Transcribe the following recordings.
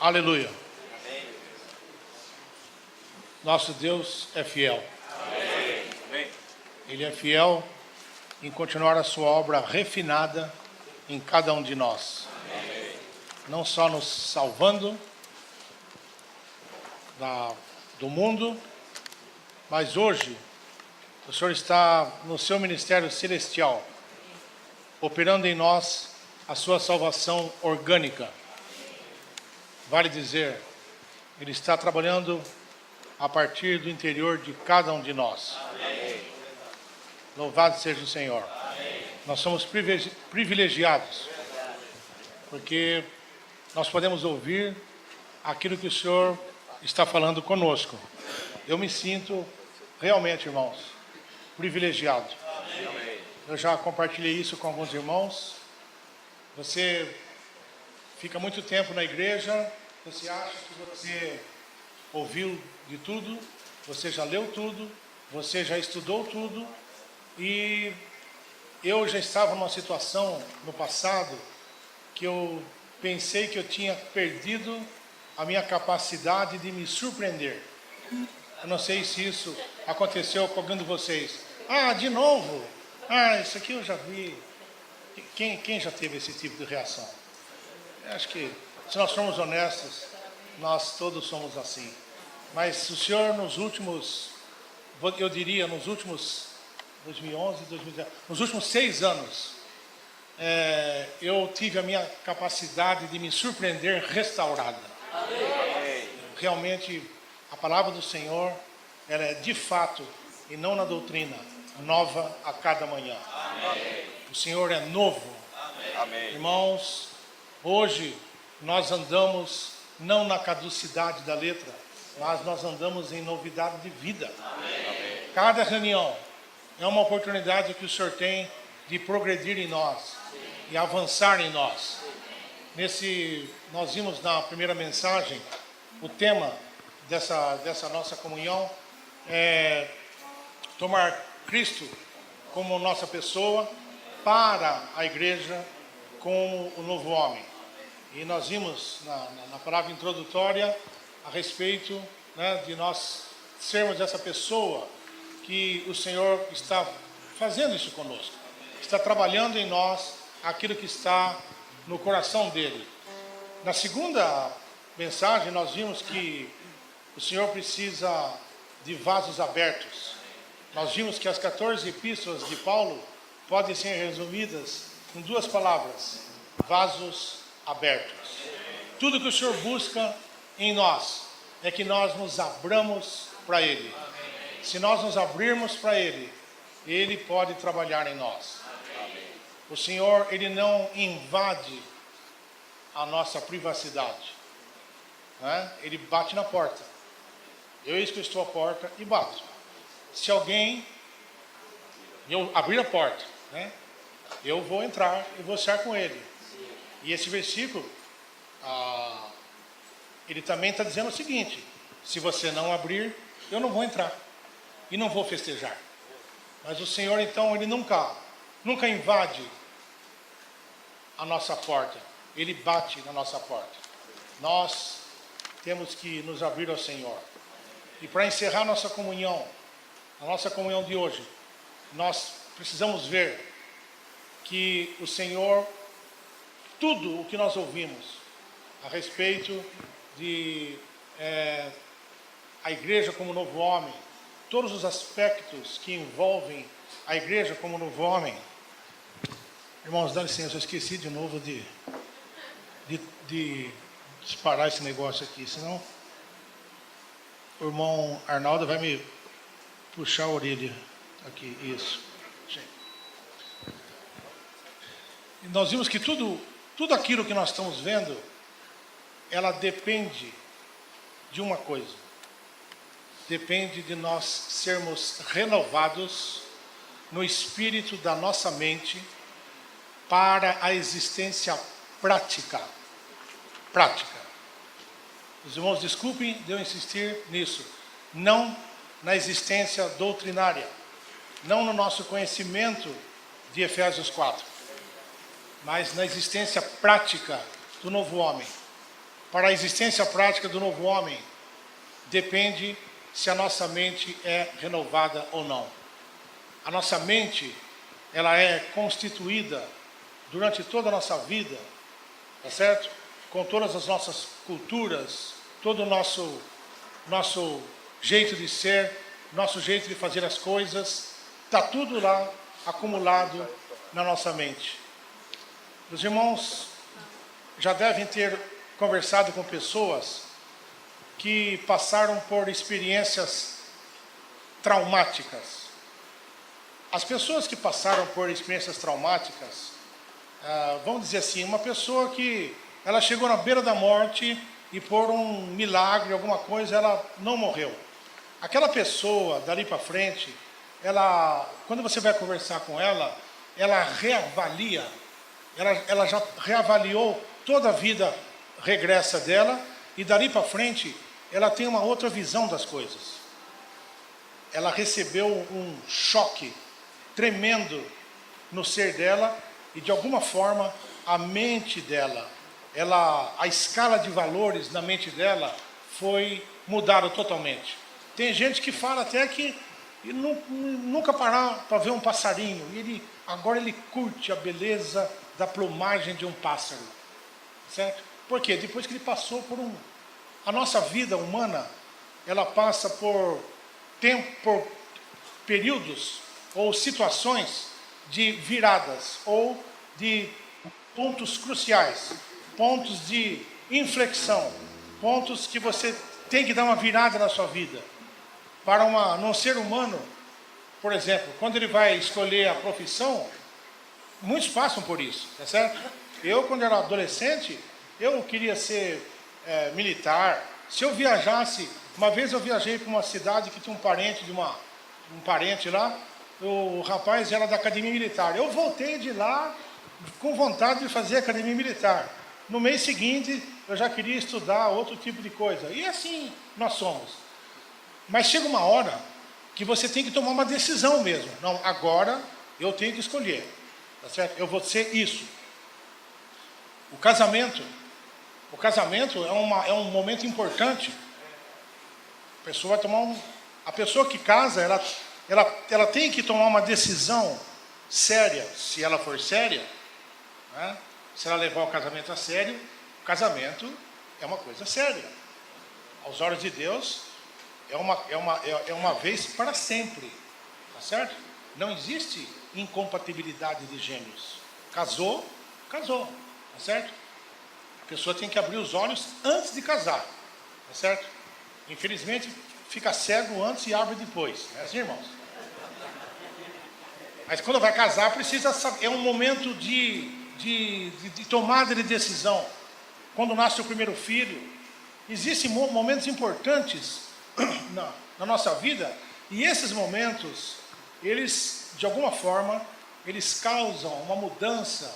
Aleluia. Nosso Deus é fiel. Ele é fiel em continuar a sua obra refinada em cada um de nós. Não só nos salvando do mundo, mas hoje o Senhor está no seu ministério celestial, operando em nós a sua salvação orgânica. Vale dizer, Ele está trabalhando a partir do interior de cada um de nós. Louvado seja o Senhor. Nós somos privilegiados, porque nós podemos ouvir aquilo que o Senhor está falando conosco. Eu me sinto realmente, irmãos, privilegiado. Eu já compartilhei isso com alguns irmãos. Você fica muito tempo na igreja, você acha que você ouviu de tudo, você já leu tudo, você já estudou tudo, e eu já estava numa situação no passado que eu pensei que eu tinha perdido a minha capacidade de me surpreender. Eu não sei se isso aconteceu com algum de vocês. De novo? Isso aqui eu já vi. Quem já teve esse tipo de reação? Eu acho que, se nós formos honestos, nós todos somos assim. Mas o Senhor nos últimos 2011, 2010, nos últimos 6 anos, eu tive a minha capacidade de me surpreender restaurada. Realmente, a palavra do Senhor, ela é de fato, e não na doutrina, nova a cada manhã. O Senhor é novo. Irmãos, hoje nós andamos não na caducidade da letra, mas nós andamos em novidade de vida. Cada reunião é uma oportunidade que o Senhor tem de progredir em nós e avançar em nós. Nós vimos na primeira mensagem, o tema dessa nossa comunhão é tomar Cristo como nossa pessoa para a igreja como o novo homem. E nós vimos na palavra introdutória a respeito, de nós sermos essa pessoa que o Senhor está fazendo isso conosco. Está trabalhando em nós aquilo que está no coração dele. Na segunda mensagem nós vimos que o Senhor precisa de vasos abertos. Nós vimos que as 14 epístolas de Paulo podem ser resumidas em 2 palavras: vasos abertos. Tudo que o Senhor busca em nós é que nós nos abramos para Ele. Se nós nos abrirmos para Ele, Ele pode trabalhar em nós. O Senhor, Ele não invade a nossa privacidade. Ele bate na porta. Eu estou à porta e bato. Se alguém abrir a porta, eu vou entrar e vou estar com ele. E esse versículo, ele também está dizendo o seguinte: se você não abrir, eu não vou entrar e não vou festejar. Mas o Senhor, então, Ele nunca invade a nossa porta. Ele bate na nossa porta. Nós temos que nos abrir ao Senhor. E para encerrar nossa comunhão, a nossa comunhão de hoje, nós precisamos ver que o Senhor, tudo o que nós ouvimos a respeito de a igreja como novo homem, todos os aspectos que envolvem a igreja como novo homem. Irmãos, dá licença, eu esqueci de novo de disparar esse negócio aqui, senão o irmão Arnaldo vai me puxar a orelha aqui. Isso. E nós vimos que tudo aquilo que nós estamos vendo, ela depende de uma coisa. Depende de nós sermos renovados no espírito da nossa mente para a existência prática. Os irmãos, desculpem de eu insistir nisso. Não na existência doutrinária, não no nosso conhecimento de Efésios 4, mas na existência prática do novo homem. para a existência prática do novo homem depende se a nossa mente é renovada ou não. A nossa mente, ela é constituída durante toda a nossa vida, tá certo? Com todas as nossas culturas, todo o nosso jeito de ser, nosso jeito de fazer as coisas, está tudo lá acumulado na nossa mente. Os irmãos já devem ter conversado com pessoas que passaram por experiências traumáticas. As pessoas que passaram por experiências traumáticas, vamos dizer assim, uma pessoa que ela chegou na beira da morte e por um milagre, alguma coisa, ela não morreu. Aquela pessoa, dali para frente, quando você vai conversar com ela, ela reavalia, ela já reavaliou toda a vida regressa dela e dali para frente ela tem uma outra visão das coisas. Ela recebeu um choque tremendo no ser dela e de alguma forma a mente dela, a escala de valores na mente dela foi mudada totalmente. Tem gente que fala até que nunca parar para ver um passarinho. E agora ele curte a beleza da plumagem de um pássaro. Certo? Por quê? Depois que ele passou por a nossa vida humana, ela passa por períodos ou situações de viradas ou de pontos cruciais, pontos de inflexão, pontos que você tem que dar uma virada na sua vida. Para num ser humano, por exemplo, quando ele vai escolher a profissão, muitos passam por isso, tá certo? Eu, quando era adolescente, eu queria ser militar. Se eu viajasse, uma vez eu viajei para uma cidade que tinha um parente lá, o rapaz era da academia militar. Eu voltei de lá com vontade de fazer academia militar. No mês seguinte, eu já queria estudar outro tipo de coisa. E assim nós somos. Mas chega uma hora que você tem que tomar uma decisão mesmo. Não, agora eu tenho que escolher. Tá certo? Eu vou ser isso. O casamento é um momento importante. A pessoa que casa, ela tem que tomar uma decisão séria, se ela for séria, né? Se ela levar o casamento a sério, o casamento é uma coisa séria. Aos olhos de Deus, é uma vez para sempre, tá certo? Não existe incompatibilidade de gêmeos. Casou, tá certo? A pessoa tem que abrir os olhos antes de casar, tá certo? Infelizmente, fica cego antes e abre depois, é assim, irmãos? Mas quando vai casar, precisa saber, é um momento de tomada de decisão. Quando nasce o primeiro filho, existem momentos importantes na nossa vida, e esses momentos, eles, de alguma forma, eles causam uma mudança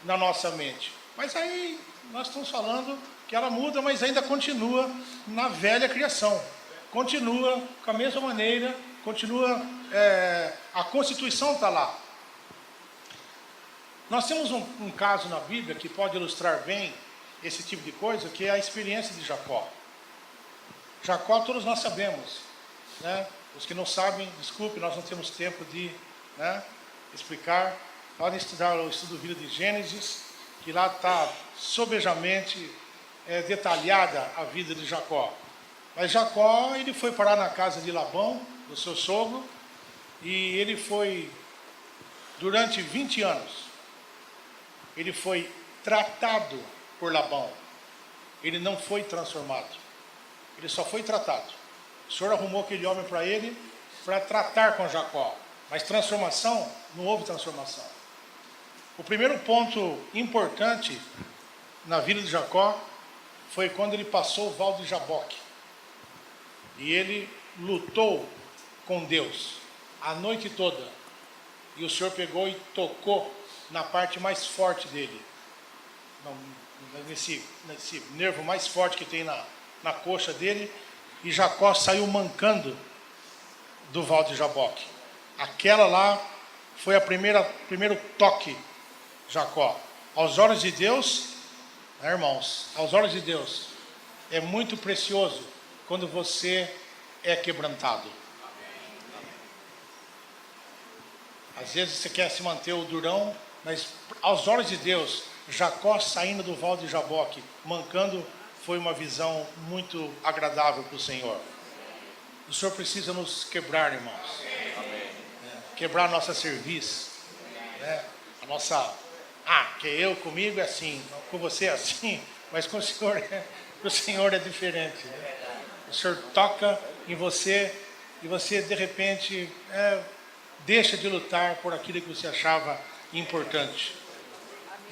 na nossa mente. Mas aí, nós estamos falando que ela muda, mas ainda continua na velha criação. Continua com a mesma maneira, a Constituição está lá. Nós temos um caso na Bíblia que pode ilustrar bem esse tipo de coisa, que é a experiência de Jacó. Jacó, todos nós sabemos, né? Os que não sabem, desculpe, nós não temos tempo de explicar. Podem estudar o estudo da vida de Gênesis, que lá está sobejamente detalhada a vida de Jacó. Mas Jacó, ele foi parar na casa de Labão, do seu sogro, e ele foi, durante 20 anos, ele foi tratado por Labão. Ele não foi transformado. Ele só foi tratado. O Senhor arrumou aquele homem para ele, para tratar com Jacó. Mas transformação, não houve transformação. O primeiro ponto importante na vida de Jacó foi quando ele passou o Val de Jaboque. E ele lutou com Deus a noite toda. E o Senhor pegou e tocou na parte mais forte dele. Nesse nervo mais forte que tem na coxa dele. E Jacó saiu mancando do Val de Jaboque. Aquela lá foi primeiro toque, Jacó. Aos olhos de Deus, irmãos, aos olhos de Deus, é muito precioso quando você é quebrantado. Às vezes você quer se manter o durão, mas aos olhos de Deus, Jacó saindo do val de Jaboque, mancando, foi uma visão muito agradável para o Senhor. O Senhor precisa nos quebrar, irmãos. Quebrar a nossa cerviz, né? A nossa, que eu comigo é assim, com você é assim, mas com o Senhor é diferente, né? O Senhor toca em você e você de repente deixa de lutar por aquilo que você achava importante.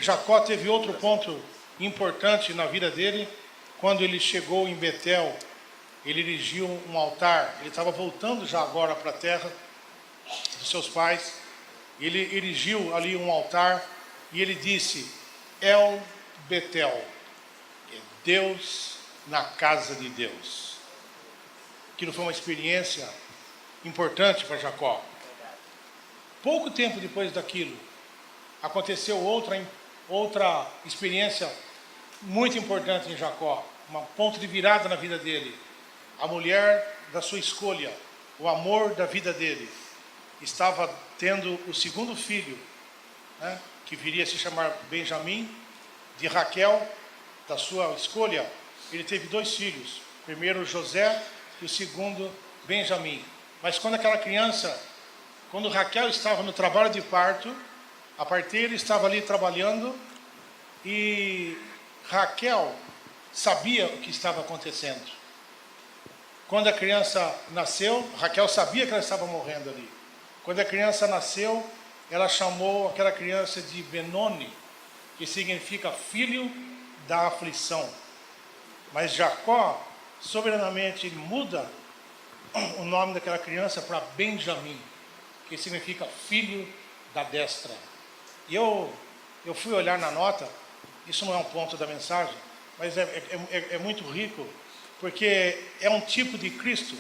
Jacó teve outro ponto importante na vida dele. Quando ele chegou em Betel, ele erigiu um altar. Ele estava voltando já agora para a terra dos seus pais. Ele erigiu ali um altar e ele disse: El Betel, é Deus na casa de Deus. Aquilo foi uma experiência importante para Jacó. Pouco tempo depois daquilo, aconteceu outra experiência muito importante em Jacó, um ponto de virada na vida dele. A mulher da sua escolha, o amor da vida dele, estava tendo o segundo filho, né, que viria a se chamar Benjamim, de Raquel, da sua escolha. Ele teve 2 filhos, primeiro José e o segundo Benjamim. Mas quando Raquel estava no trabalho de parto, a parteira estava ali trabalhando e Raquel sabia o que estava acontecendo. Quando a criança nasceu, Raquel sabia que ela estava morrendo ali. Quando a criança nasceu, ela chamou aquela criança de Benoni, que significa filho da aflição. Mas Jacó, soberanamente, ele muda o nome daquela criança para Benjamim, que significa filho da destra. E eu fui olhar na nota, isso não é um ponto da mensagem, mas é muito rico, porque é um tipo de Cristo.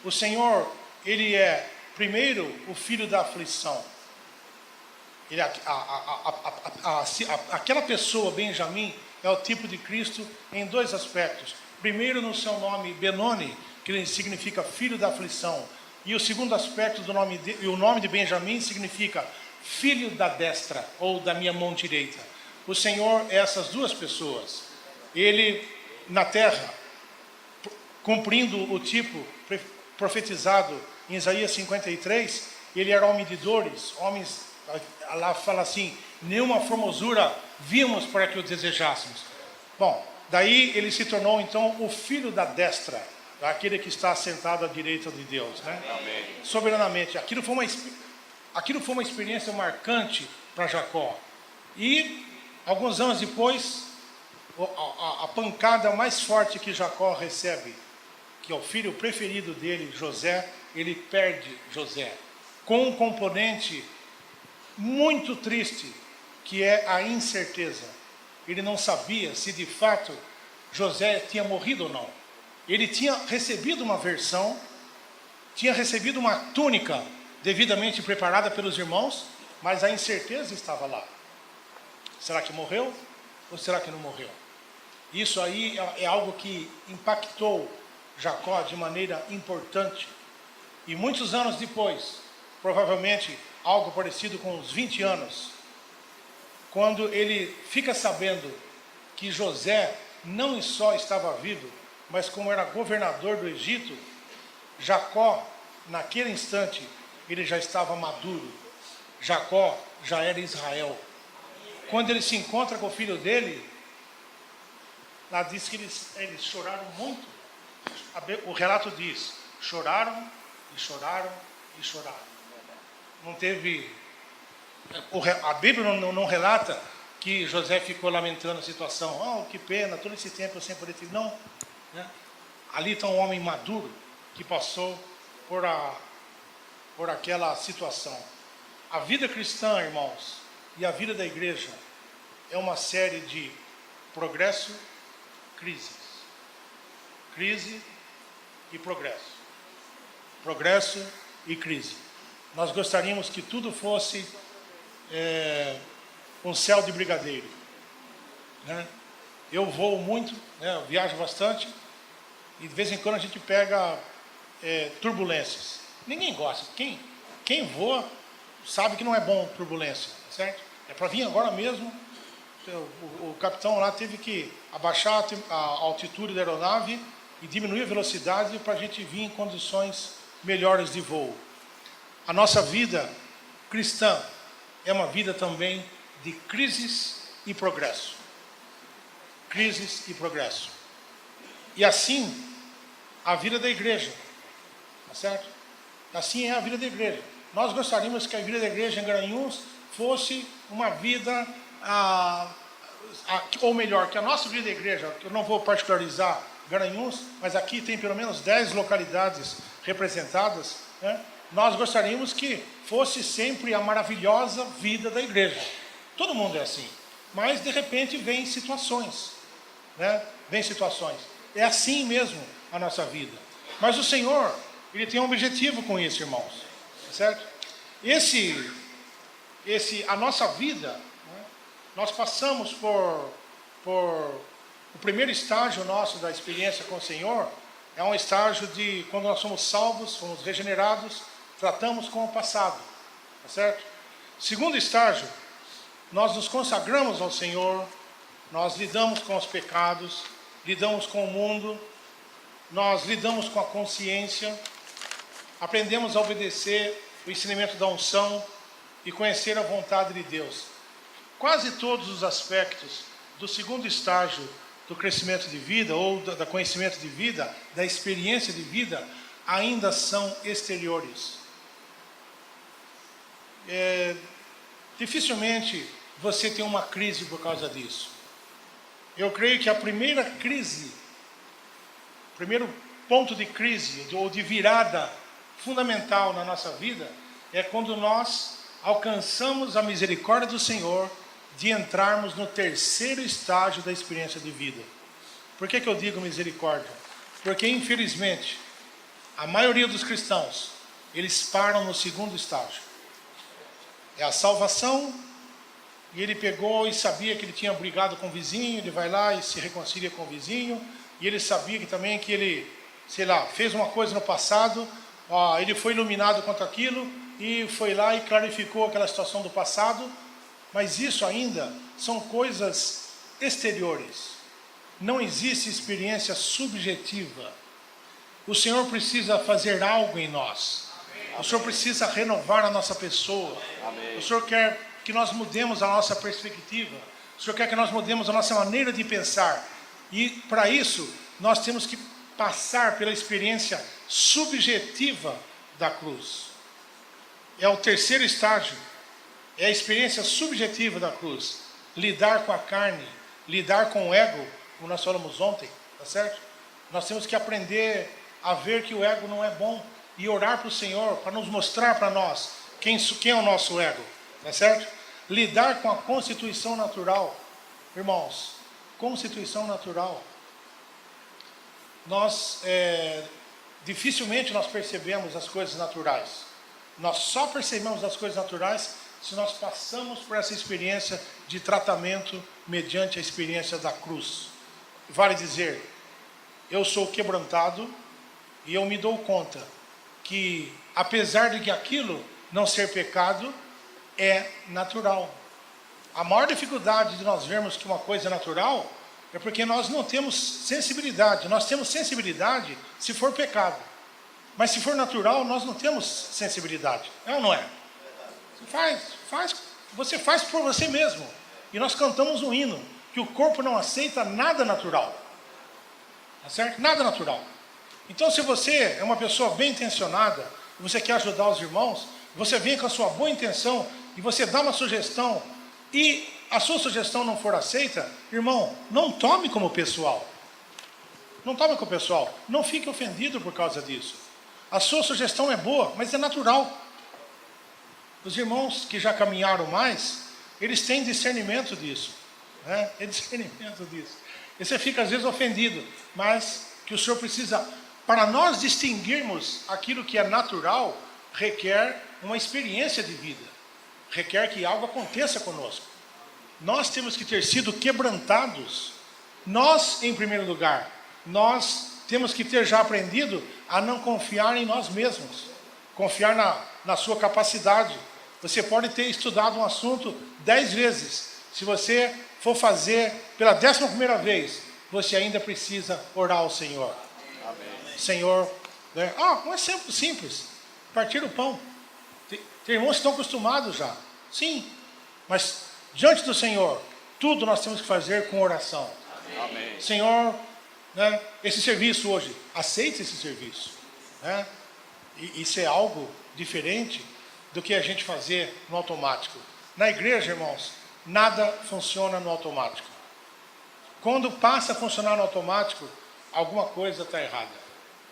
O Senhor, ele é, primeiro, o filho da aflição. Ele, aquela pessoa, Benjamim, é o tipo de Cristo em 2 aspectos. Primeiro, no seu nome, Benoni, que significa filho da aflição. E o segundo aspecto do nome o nome de Benjamim significa filho da destra, ou da minha mão direita. O Senhor é essas 2 pessoas. Ele, na terra, cumprindo o tipo profetizado em Isaías 53, ele era homem de dores, homens, lá fala assim, nenhuma formosura vimos para que o desejássemos. Bom, daí ele se tornou então o filho da destra, aquele que está sentado à direita de Deus, né? Amém. Soberanamente. Aquilo foi uma experiência marcante para Jacó. E alguns anos depois, a pancada mais forte que Jacó recebe, que é o filho preferido dele, José, ele perde José, com um componente muito triste, que é a incerteza. Ele não sabia se de fato José tinha morrido ou não. Ele tinha recebido uma versão, tinha recebido uma túnica devidamente preparada pelos irmãos, mas a incerteza estava lá. Será que morreu ou será que não morreu? Isso aí é algo que impactou Jacó de maneira importante. E muitos anos depois, provavelmente algo parecido com uns 20 anos, quando ele fica sabendo que José não só estava vivo, mas como era governador do Egito, Jacó, naquele instante, ele já estava maduro. Jacó já era Israel. Quando ele se encontra com o filho dele, lá diz que eles choraram muito. O relato diz, choraram e choraram e choraram. Não teve... A Bíblia não relata que José ficou lamentando a situação. Que pena, todo esse tempo eu sempre falei, não. Né? Ali está um homem maduro que passou por aquela situação. A vida cristã, irmãos, e a vida da igreja é uma série de progresso, crises. Crise e progresso. Progresso e crise. Nós gostaríamos que tudo fosse um céu de brigadeiro. Né? Eu voo muito, né? Eu viajo bastante. e de vez em quando a gente pega turbulências. Ninguém gosta. Quem voa sabe que não é bom turbulência, certo? É para vir agora mesmo. O capitão lá teve que abaixar a altitude da aeronave e diminuir a velocidade para a gente vir em condições melhores de voo. A nossa vida cristã é uma vida também de crises e progresso. Crises e progresso. E assim, a vida da igreja, tá certo? Assim é a vida da igreja. Nós gostaríamos que a vida da igreja em Garanhuns fosse uma vida, ou melhor, que a nossa vida da igreja, que eu não vou particularizar Garanhuns, mas aqui tem pelo menos 10 localidades representadas, né? Nós gostaríamos que fosse sempre a maravilhosa vida da igreja. Todo mundo é assim, mas de repente vem situações, né? Vem situações. É assim mesmo a nossa vida. Mas o Senhor, Ele tem um objetivo com isso, irmãos, certo? A nossa vida, né? Nós passamos por o primeiro estágio nosso da experiência com o Senhor, é um estágio de quando nós somos salvos, somos regenerados, tratamos com o passado, tá certo? Segundo estágio, nós nos consagramos ao Senhor, nós lidamos com os pecados, lidamos com o mundo, nós lidamos com a consciência, aprendemos a obedecer o ensinamento da unção e conhecer a vontade de Deus. Quase todos os aspectos do segundo estágio do crescimento de vida, ou da conhecimento de vida, da experiência de vida, ainda são exteriores. Dificilmente você tem uma crise por causa disso. Eu creio que a primeira crise, o primeiro ponto de crise, ou de virada fundamental na nossa vida, é quando nós alcançamos a misericórdia do Senhor de entrarmos no terceiro estágio da experiência de vida. Por que eu digo misericórdia? Porque, infelizmente, a maioria dos cristãos, eles param no segundo estágio. É a salvação, e ele pegou e sabia que ele tinha brigado com o vizinho, ele vai lá e se reconcilia com o vizinho, e ele sabia que também que ele, fez uma coisa no passado, ele foi iluminado contra aquilo, e foi lá e clarificou aquela situação do passado, mas isso ainda são coisas exteriores. Não existe experiência subjetiva. O Senhor precisa fazer algo em nós. O Senhor precisa renovar a nossa pessoa. O Senhor quer que nós mudemos a nossa perspectiva. O Senhor quer que nós mudemos a nossa maneira de pensar. E para isso, nós temos que passar pela experiência subjetiva da cruz. É o terceiro estágio. É a experiência subjetiva da cruz. Lidar com a carne, lidar com o ego, como nós falamos ontem, tá certo? Nós temos que aprender a ver que o ego não é bom e orar para o Senhor para nos mostrar para nós quem é o nosso ego, tá certo? Lidar com a constituição natural, irmãos, constituição natural. Nós dificilmente nós percebemos as coisas naturais. Nós só percebemos as coisas naturais se nós passamos por essa experiência de tratamento mediante a experiência da cruz. Vale dizer, eu sou quebrantado e eu me dou conta que, apesar de que aquilo não ser pecado, é natural. A maior dificuldade de nós vermos que uma coisa é natural é porque nós não temos sensibilidade. Nós temos sensibilidade se for pecado. Mas se for natural, nós não temos sensibilidade. É ou não é? Você faz por você mesmo. E nós cantamos um hino, que o corpo não aceita nada natural. Tá certo? Nada natural. Então, se você é uma pessoa bem intencionada, e você quer ajudar os irmãos, você vem com a sua boa intenção, e você dá uma sugestão, e a sua sugestão não for aceita, irmão, não tome como pessoal. Não tome como pessoal. Não fique ofendido por causa disso. A sua sugestão é boa, mas é natural. Os irmãos que já caminharam mais, eles têm discernimento disso. Né? É discernimento disso. E você fica às vezes ofendido, mas que o Senhor precisa, para nós distinguirmos aquilo que é natural, requer uma experiência de vida. Requer que algo aconteça conosco. Nós temos que ter sido quebrantados. Nós, em primeiro lugar, nós temos que ter já aprendido a não confiar em nós mesmos, confiar na sua capacidade. Você pode ter estudado um assunto 10 vezes. Se você for fazer pela 11ª vez, você ainda precisa orar ao Senhor. Amém. Senhor, né? Um exemplo simples, partir o pão. Tem irmãos que estão acostumados já, sim, mas diante do Senhor, tudo nós temos que fazer com oração. Amém. Senhor, né, esse serviço hoje, aceite esse serviço, né? E isso é algo diferente do que a gente fazer no automático. Na igreja, irmãos, nada funciona no automático. Quando passa a funcionar no automático, alguma coisa está errada.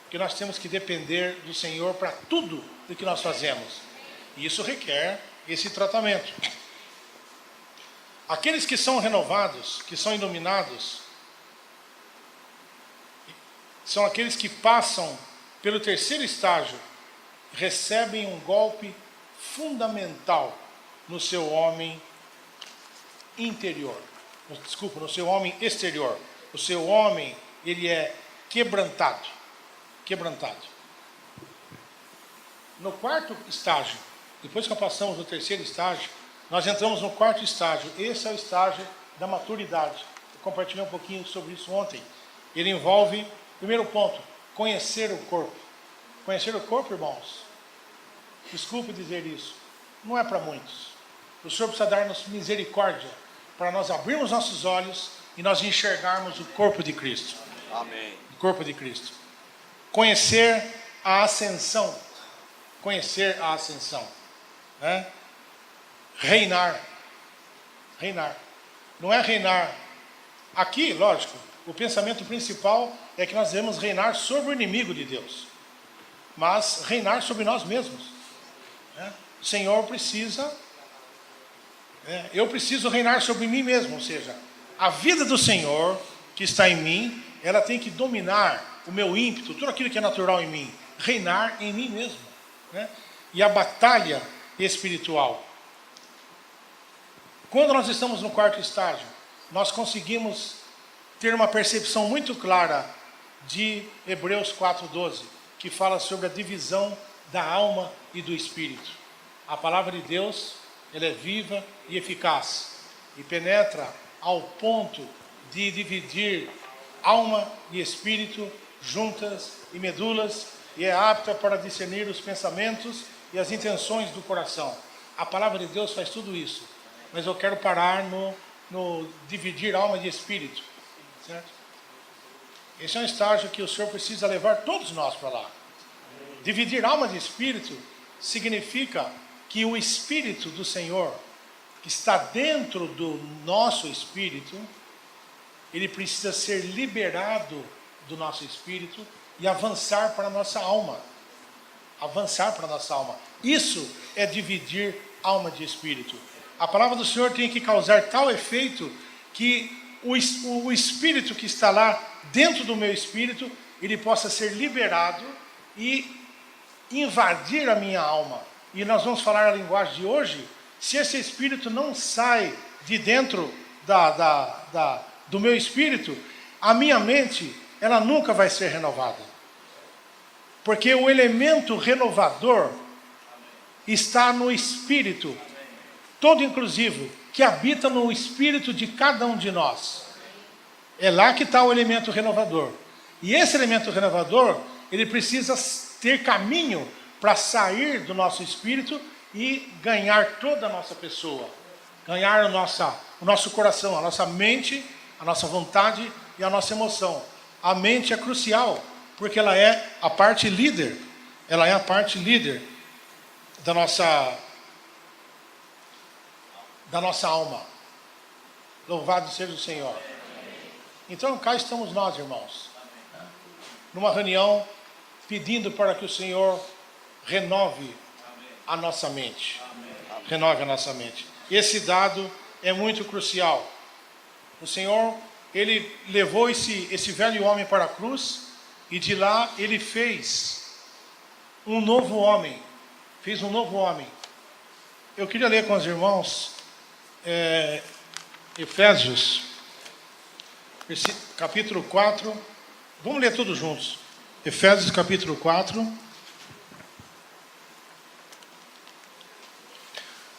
Porque nós temos que depender do Senhor para tudo o que nós fazemos. E isso requer esse tratamento. Aqueles que são renovados, que são iluminados, são aqueles que passam pelo 3º estágio, recebem um golpe fundamental no seu homem interior. Desculpa, no seu homem exterior. O seu homem, ele é quebrantado. Quebrantado. No 4º estágio, depois que passamos no 3º estágio, nós entramos no 4º estágio. Esse é o estágio da maturidade. Eu compartilhei um pouquinho sobre isso ontem. Ele envolve, primeiro ponto, conhecer o corpo. Conhecer o corpo, irmãos, desculpe dizer isso, não é para muitos. O Senhor precisa dar-nos misericórdia para nós abrirmos nossos olhos e nós enxergarmos o corpo de Cristo. Amém. O corpo de Cristo. Conhecer a ascensão. Conhecer a ascensão. Né? Reinar. Reinar. Não é reinar. Aqui, lógico, o pensamento principal é que nós devemos reinar sobre o inimigo de Deus. Mas reinar sobre nós mesmos. Né? O Senhor precisa... eu preciso reinar sobre mim mesmo. Ou seja, a vida do Senhor que está em mim, ela tem que dominar o meu ímpeto, tudo aquilo que é natural em mim. Reinar em mim mesmo. Né? E a batalha espiritual. Quando nós estamos no 4º estágio, nós conseguimos ter uma percepção muito clara de Hebreus 4:12, que fala sobre a divisão da alma e do espírito. A palavra de Deus, ela é viva e eficaz e penetra ao ponto de dividir alma e espírito, juntas e medulas, e é apta para discernir os pensamentos e as intenções do coração. A palavra de Deus faz tudo isso, mas eu quero parar no dividir alma e espírito, certo? Esse é um estágio que o Senhor precisa levar todos nós para lá. Dividir alma de espírito significa que o Espírito do Senhor, que está dentro do nosso espírito, ele precisa ser liberado do nosso espírito e avançar para a nossa alma. Avançar para a nossa alma. Isso é dividir alma de espírito. A palavra do Senhor tem que causar tal efeito que o espírito que está lá dentro do meu espírito, ele possa ser liberado e invadir a minha alma. E nós vamos falar a linguagem de hoje. Se esse espírito não sai de dentro do meu espírito, a minha mente, ela nunca vai ser renovada. Porque o elemento renovador está no espírito, todo inclusivo, que habita no espírito de cada um de nós. É lá que está o elemento renovador. E esse elemento renovador, ele precisa ter caminho para sair do nosso espírito e ganhar toda a nossa pessoa. Ganhar o nosso coração, a nossa mente, a nossa vontade e a nossa emoção. A mente é crucial, porque ela é a parte líder. Ela é a parte líder da nossa alma. Louvado seja o Senhor. Então cá estamos nós, irmãos, numa reunião pedindo para que o Senhor renove a nossa mente. Renove a nossa mente. Esse dado é muito crucial. O Senhor, ele levou esse velho homem para a cruz e de lá ele fez um novo homem. Fez um novo homem. Eu queria ler com os irmãos Efésios, capítulo 4, Vamos ler todos juntos. Efésios capítulo 4,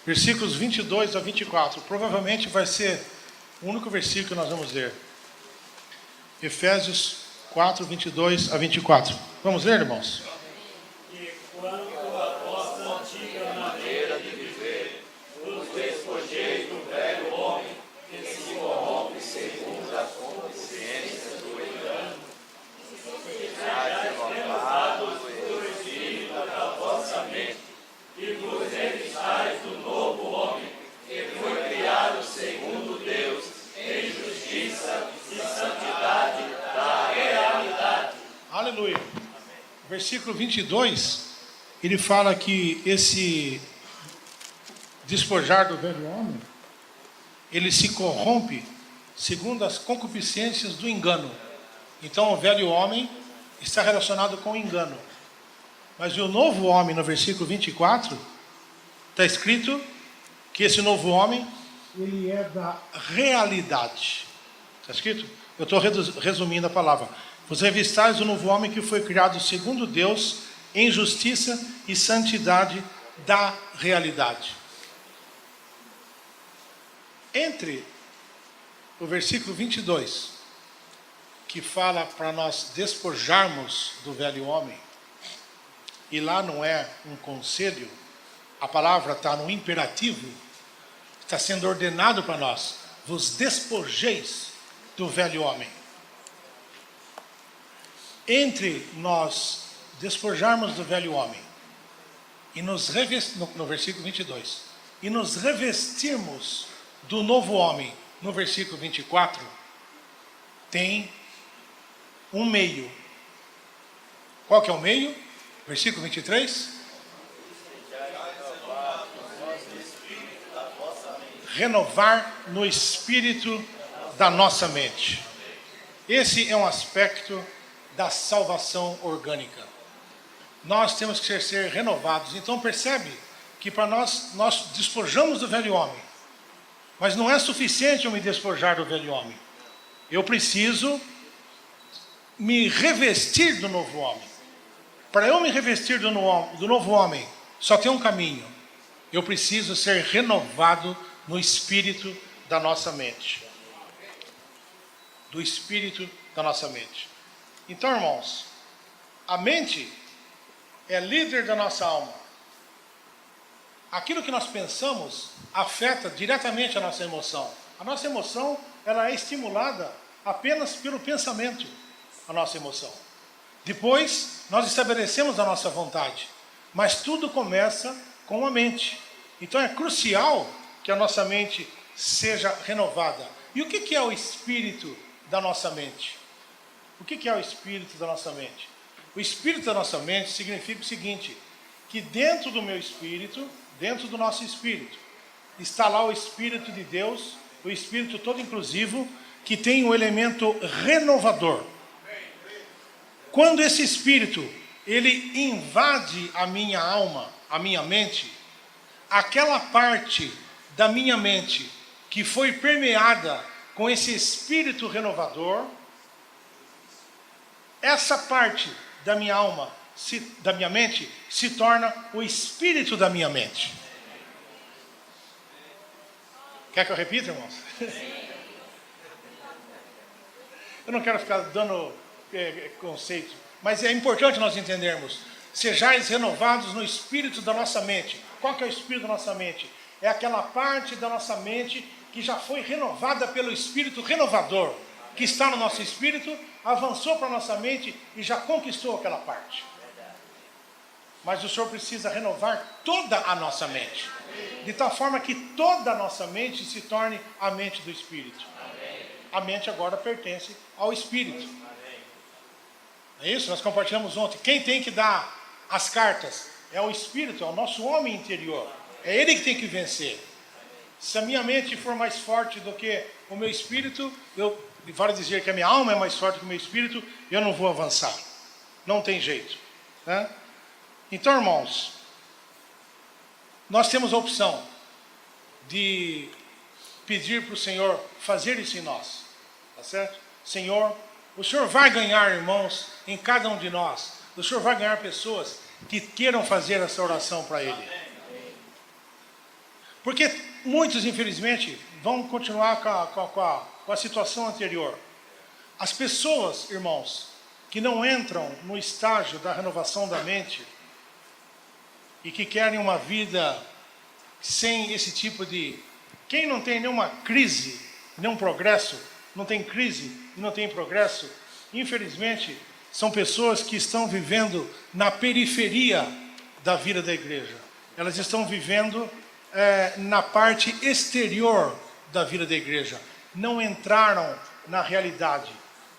versículos 22 a 24. Provavelmente vai ser o único versículo que nós vamos ler. Efésios 4, 22 a 24. Vamos ler, irmãos? E quanto à vossa antiga maneira de viver, vos despojeis do velho homem, que se corrompe segundo a concupiscência do engano, e sejais renovados pelo Espírito da vossa mente, e vos revistais do novo homem, que foi criado segundo Deus, em justiça e santidade da realidade. Aleluia. Versículo 22, ele fala que esse despojar do velho homem, ele se corrompe segundo as concupiscências do engano. Então o velho homem está relacionado com o engano. Mas o novo homem, no versículo 24, está escrito que esse novo homem, ele é da realidade. Está escrito? Eu estou resumindo a palavra. Vos revistais o novo homem que foi criado segundo Deus, em justiça e santidade da realidade. Entre o versículo 22, que fala para nós despojarmos do velho homem, e lá não é um conselho, a palavra está no imperativo, está sendo ordenado para nós, vos despojeis do velho homem. Entre nós despojarmos do velho homem e nos revestirmos, no versículo 22, e nos revestirmos do novo homem, no versículo 24, tem um meio. Qual que é o meio? Versículo 23. Renovar no espírito da nossa mente. Esse é um aspecto da salvação orgânica. Nós temos que ser renovados. Então percebe que para nós despojamos do velho homem. Mas não é suficiente eu me despojar do velho homem. Eu preciso me revestir do novo homem. Para eu me revestir do novo homem, só tem um caminho. Eu preciso ser renovado no espírito da nossa mente. Do espírito da nossa mente. Então, irmãos, a mente é líder da nossa alma. Aquilo que nós pensamos afeta diretamente a nossa emoção. A nossa emoção, ela é estimulada apenas pelo pensamento, a nossa emoção. Depois, nós estabelecemos a nossa vontade. Mas tudo começa com a mente. Então é crucial que a nossa mente seja renovada. E o que é o espírito da nossa mente? O que é o espírito da nossa mente? O espírito da nossa mente significa o seguinte, que dentro do meu espírito, dentro do nosso espírito, está lá o Espírito de Deus, o Espírito todo inclusivo, que tem um elemento renovador. Quando esse Espírito, ele invade a minha alma, a minha mente, aquela parte da minha mente que foi permeada com esse Espírito renovador, essa parte da minha alma, da minha mente, se torna o espírito da minha mente. Quer que eu repita, irmãos? Eu não quero ficar dando conceito, mas é importante nós entendermos. Sejais renovados no espírito da nossa mente. Qual que é o espírito da nossa mente? É aquela parte da nossa mente que já foi renovada pelo espírito renovador, que está no nosso espírito, avançou para a nossa mente e já conquistou aquela parte. Mas o Senhor precisa renovar toda a nossa mente, de tal forma que toda a nossa mente se torne a mente do Espírito. A mente agora pertence ao Espírito. É isso? Nós compartilhamos ontem. Quem tem que dar as cartas é o Espírito, é o nosso homem interior. É ele que tem que vencer. Se a minha mente for mais forte do que o meu Espírito, vale dizer que a minha alma é mais forte que o meu Espírito, eu não vou avançar. Não tem jeito, né? Então, irmãos, nós temos a opção de pedir para o Senhor fazer isso em nós, tá certo? Senhor, O Senhor vai ganhar, irmãos, em cada um de nós. O Senhor vai ganhar pessoas que queiram fazer essa oração para Ele. Porque muitos, infelizmente, vão continuar com a situação anterior. As pessoas, irmãos, que não entram no estágio da renovação da mente e que querem uma vida sem esse tipo de... Quem não tem nenhuma crise, nenhum progresso, não tem crise e não tem progresso, infelizmente, são pessoas que estão vivendo na periferia da vida da igreja. Elas estão vivendo na parte exterior da vida da igreja. Não entraram na realidade.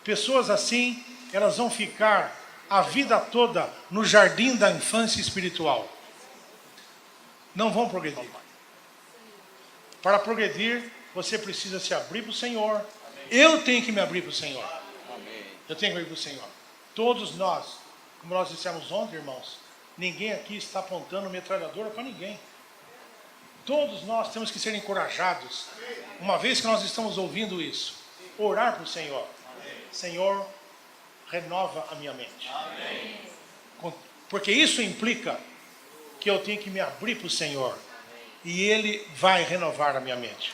Pessoas assim, elas vão ficar a vida toda no jardim da infância espiritual. Não vão progredir. Para progredir, você precisa se abrir para o Senhor. Eu tenho que me abrir para o Senhor. Eu tenho que me abrir para o Senhor. Todos nós, como nós dissemos ontem, irmãos, ninguém aqui está apontando metralhadora para ninguém. Todos nós temos que ser encorajados, uma vez que nós estamos ouvindo isso, orar para o Senhor. Senhor, renova a minha mente. Porque isso implica que eu tenho que me abrir para o Senhor. E Ele vai renovar a minha mente.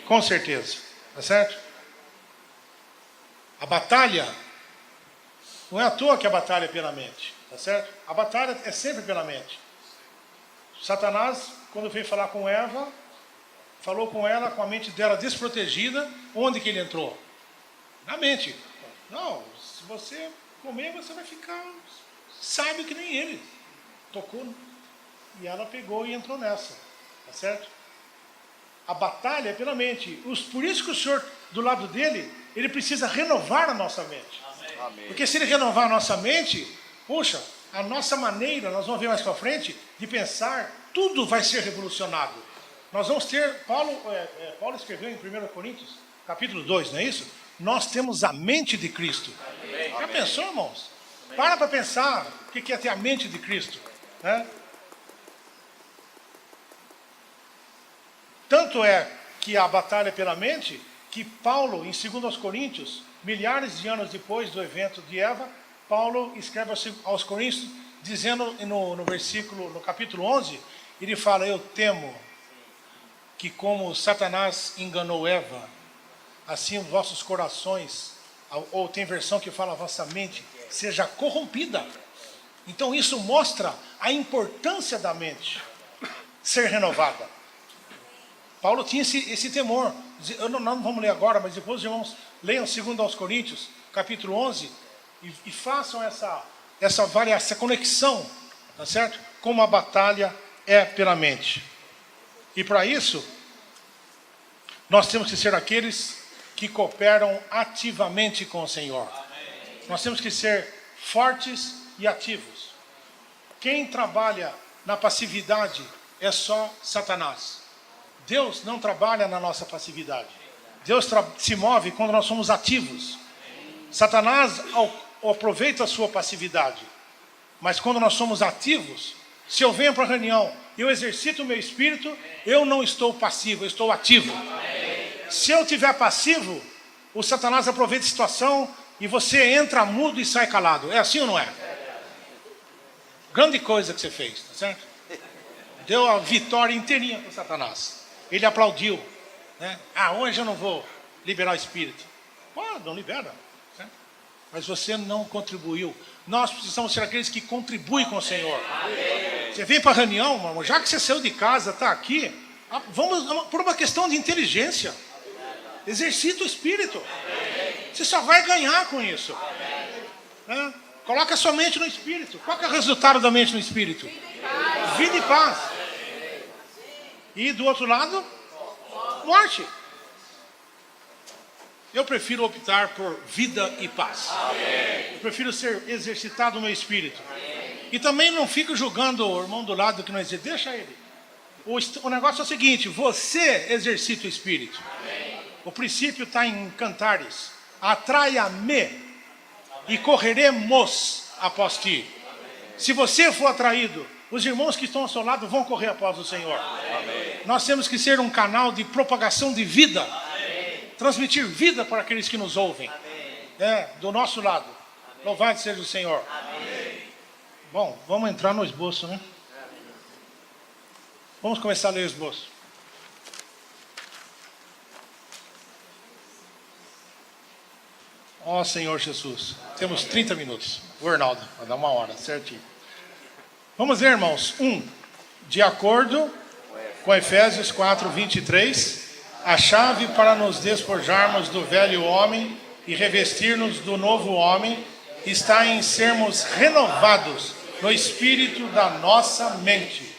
Com certeza. Tá certo? A batalha, não é à toa que a batalha é pela mente. Tá certo? A batalha é sempre pela mente. Satanás, quando veio falar com Eva, falou com ela, com a mente dela desprotegida. Onde que ele entrou? Na mente. Não, se você comer, você vai ficar sábio que nem ele. Tocou. E ela pegou e entrou nessa. Tá certo? A batalha é pela mente. Por isso que o Senhor, do lado dele, ele precisa renovar a nossa mente. Amém. Porque se ele renovar a nossa mente, poxa, a nossa maneira, nós vamos ver mais para frente, de pensar, tudo vai ser revolucionado. Nós vamos ter, Paulo escreveu em 1 Coríntios, capítulo 2, não é isso? Nós temos a mente de Cristo. Amém. Já pensou, irmãos? Amém. Para pensar o que é ter a mente de Cristo. Né? Tanto é que a batalha é pela mente, que Paulo, em 2 Coríntios, milhares de anos depois do evento de Eva, Paulo escreve aos Coríntios, dizendo no capítulo 11, ele fala, eu temo que como Satanás enganou Eva, assim os vossos corações, ou tem versão que fala a vossa mente, seja corrompida. Então isso mostra a importância da mente ser renovada. Paulo tinha esse temor. Não vamos ler agora, mas depois os irmãos leiam 2 aos Coríntios, capítulo 11, e façam essa conexão, tá certo? Como a batalha é pela mente. E para isso, nós temos que ser aqueles que cooperam ativamente com o Senhor. Amém. Nós temos que ser fortes e ativos. Quem trabalha na passividade é só Satanás. Deus não trabalha na nossa passividade. Deus se move quando nós somos ativos. Satanás aproveita a sua passividade. Mas quando nós somos ativos, se eu venho para a reunião, eu exercito o meu espírito, eu não estou passivo, eu estou ativo. Se eu estiver passivo, o Satanás aproveita a situação e você entra mudo e sai calado. É assim ou não é? Grande coisa que você fez, tá certo? Deu a vitória inteirinha para o Satanás. Ele aplaudiu. Né? Hoje eu não vou liberar o espírito. Não libera. Certo? Mas você não contribuiu. Nós precisamos ser aqueles que contribuem com o Senhor. Você vem para a reunião, irmão, já que você saiu de casa, está aqui, vamos por uma questão de inteligência. Exercita o espírito. Você só vai ganhar com isso. Né? Coloca a sua mente no espírito. Qual que é o resultado da mente no espírito? Vida e paz. E do outro lado, morte. Eu prefiro optar por vida e paz. Eu prefiro ser exercitado no meu espírito. E também não fico julgando o irmão do lado que não exercita. Deixa ele. O negócio é o seguinte, você exercita o espírito. O princípio está em Cantares. Atraia-me e correremos após ti. Se você for atraído, os irmãos que estão ao seu lado vão correr após o Senhor. Nós temos que ser um canal de propagação de vida. Transmitir vida para aqueles que nos ouvem. do nosso lado. Louvado seja o Senhor. Bom, vamos entrar no esboço, né? Vamos começar a ler o esboço. Ó Senhor Jesus, temos 30 minutos. O Arnaldo, vai dar 1 hora, certinho. Vamos ver, irmãos. De acordo com Efésios 4, 23, a chave para nos despojarmos do velho homem e revestir-nos do novo homem está em sermos renovados no espírito da nossa mente.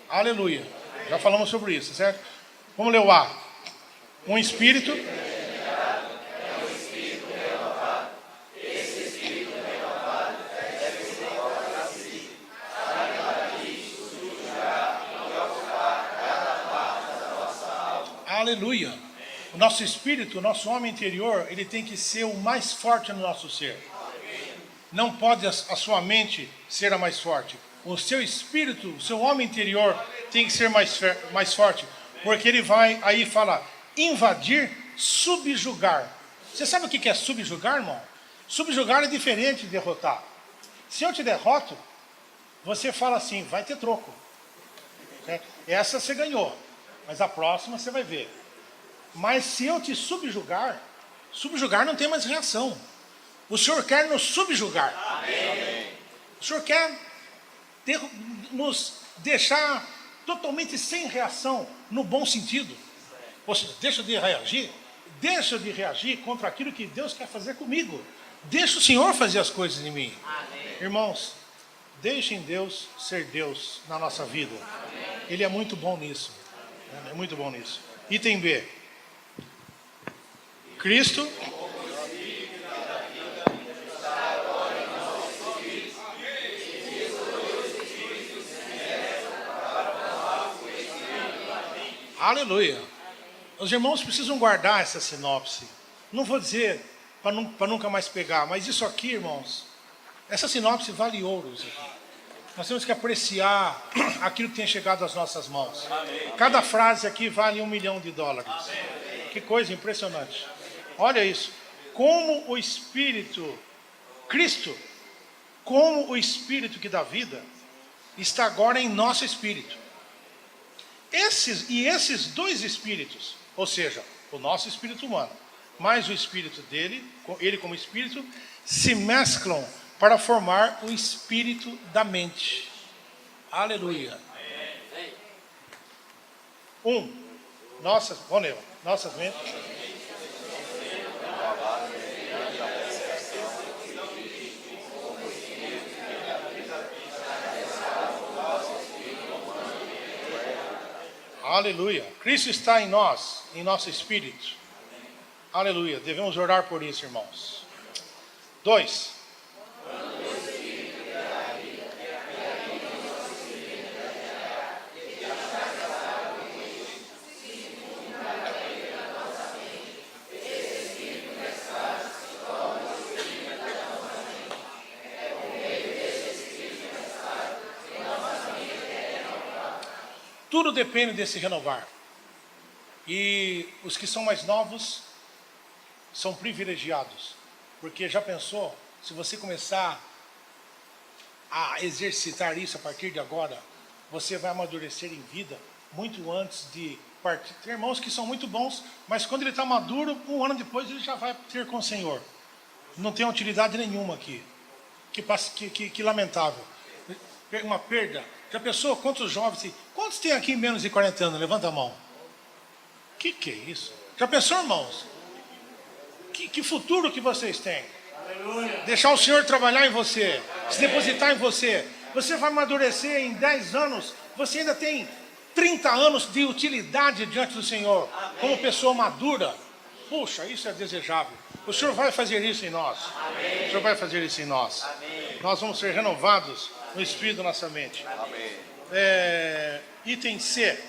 Aleluia. Já falamos sobre isso, certo? Vamos ler o A. Um espírito. Aleluia. O nosso espírito, o nosso homem interior, ele tem que ser o mais forte no nosso ser. Não pode a sua mente ser a mais forte. O seu espírito, o seu homem interior tem que ser mais forte. Porque ele vai, aí fala, invadir, subjugar. Você sabe o que é subjugar, irmão? Subjugar é diferente de derrotar. Se eu te derroto, você fala assim, vai ter troco. Essa você ganhou. Mas a próxima você vai ver. Mas se eu te subjugar, subjugar não tem mais reação. O Senhor quer nos subjugar. Amém. O Senhor quer nos deixar totalmente sem reação, no bom sentido. Ou seja, deixa de reagir contra aquilo que Deus quer fazer comigo. Deixa o Senhor fazer as coisas em mim. Amém. Irmãos, deixem Deus ser Deus na nossa vida. Amém. Ele é muito bom nisso. É muito bom nisso. Item B. Cristo. Aleluia. Os irmãos precisam guardar essa sinopse. Não vou dizer para nunca mais pegar, mas isso aqui, irmãos, essa sinopse vale ouro. Isso aqui. Nós temos que apreciar aquilo que tem chegado às nossas mãos. Amém. Cada frase aqui vale $1 milhão. Amém. Que coisa impressionante. Olha isso. Como o Espírito, Cristo, como o Espírito que dá vida, está agora em nosso espírito. Esses dois espíritos, ou seja, o nosso espírito humano, mais o espírito dele, ele como espírito, se mesclam para formar o espírito da mente. Aleluia. Vamos ler. Nossas mentes. Aleluia. Cristo está em nós, em nosso espírito. Aleluia. Devemos orar por isso, irmãos. 2. Tudo depende desse renovar. E os que são mais novos são privilegiados. Porque já pensou, se você começar a exercitar isso a partir de agora, você vai amadurecer em vida muito antes de partir. Tem irmãos que são muito bons, mas quando ele está maduro, 1 ano depois ele já vai ter com o Senhor. Não tem utilidade nenhuma aqui. Que lamentável. Uma perda. Já pensou quantos jovens... Quantos tem aqui menos de 40 anos? Levanta a mão. Que é isso? Já pensou, irmãos? Que futuro que vocês têm? Aleluia. Deixar o Senhor trabalhar em você. Se depositar em você. Você vai amadurecer em 10 anos. Você ainda tem 30 anos de utilidade diante do Senhor. Amém. Como pessoa madura. Puxa, isso é desejável. O Senhor vai fazer isso em nós. Amém. O Senhor vai fazer isso em nós. Amém. Nós vamos ser renovados no espírito da nossa mente. Amém. Item C.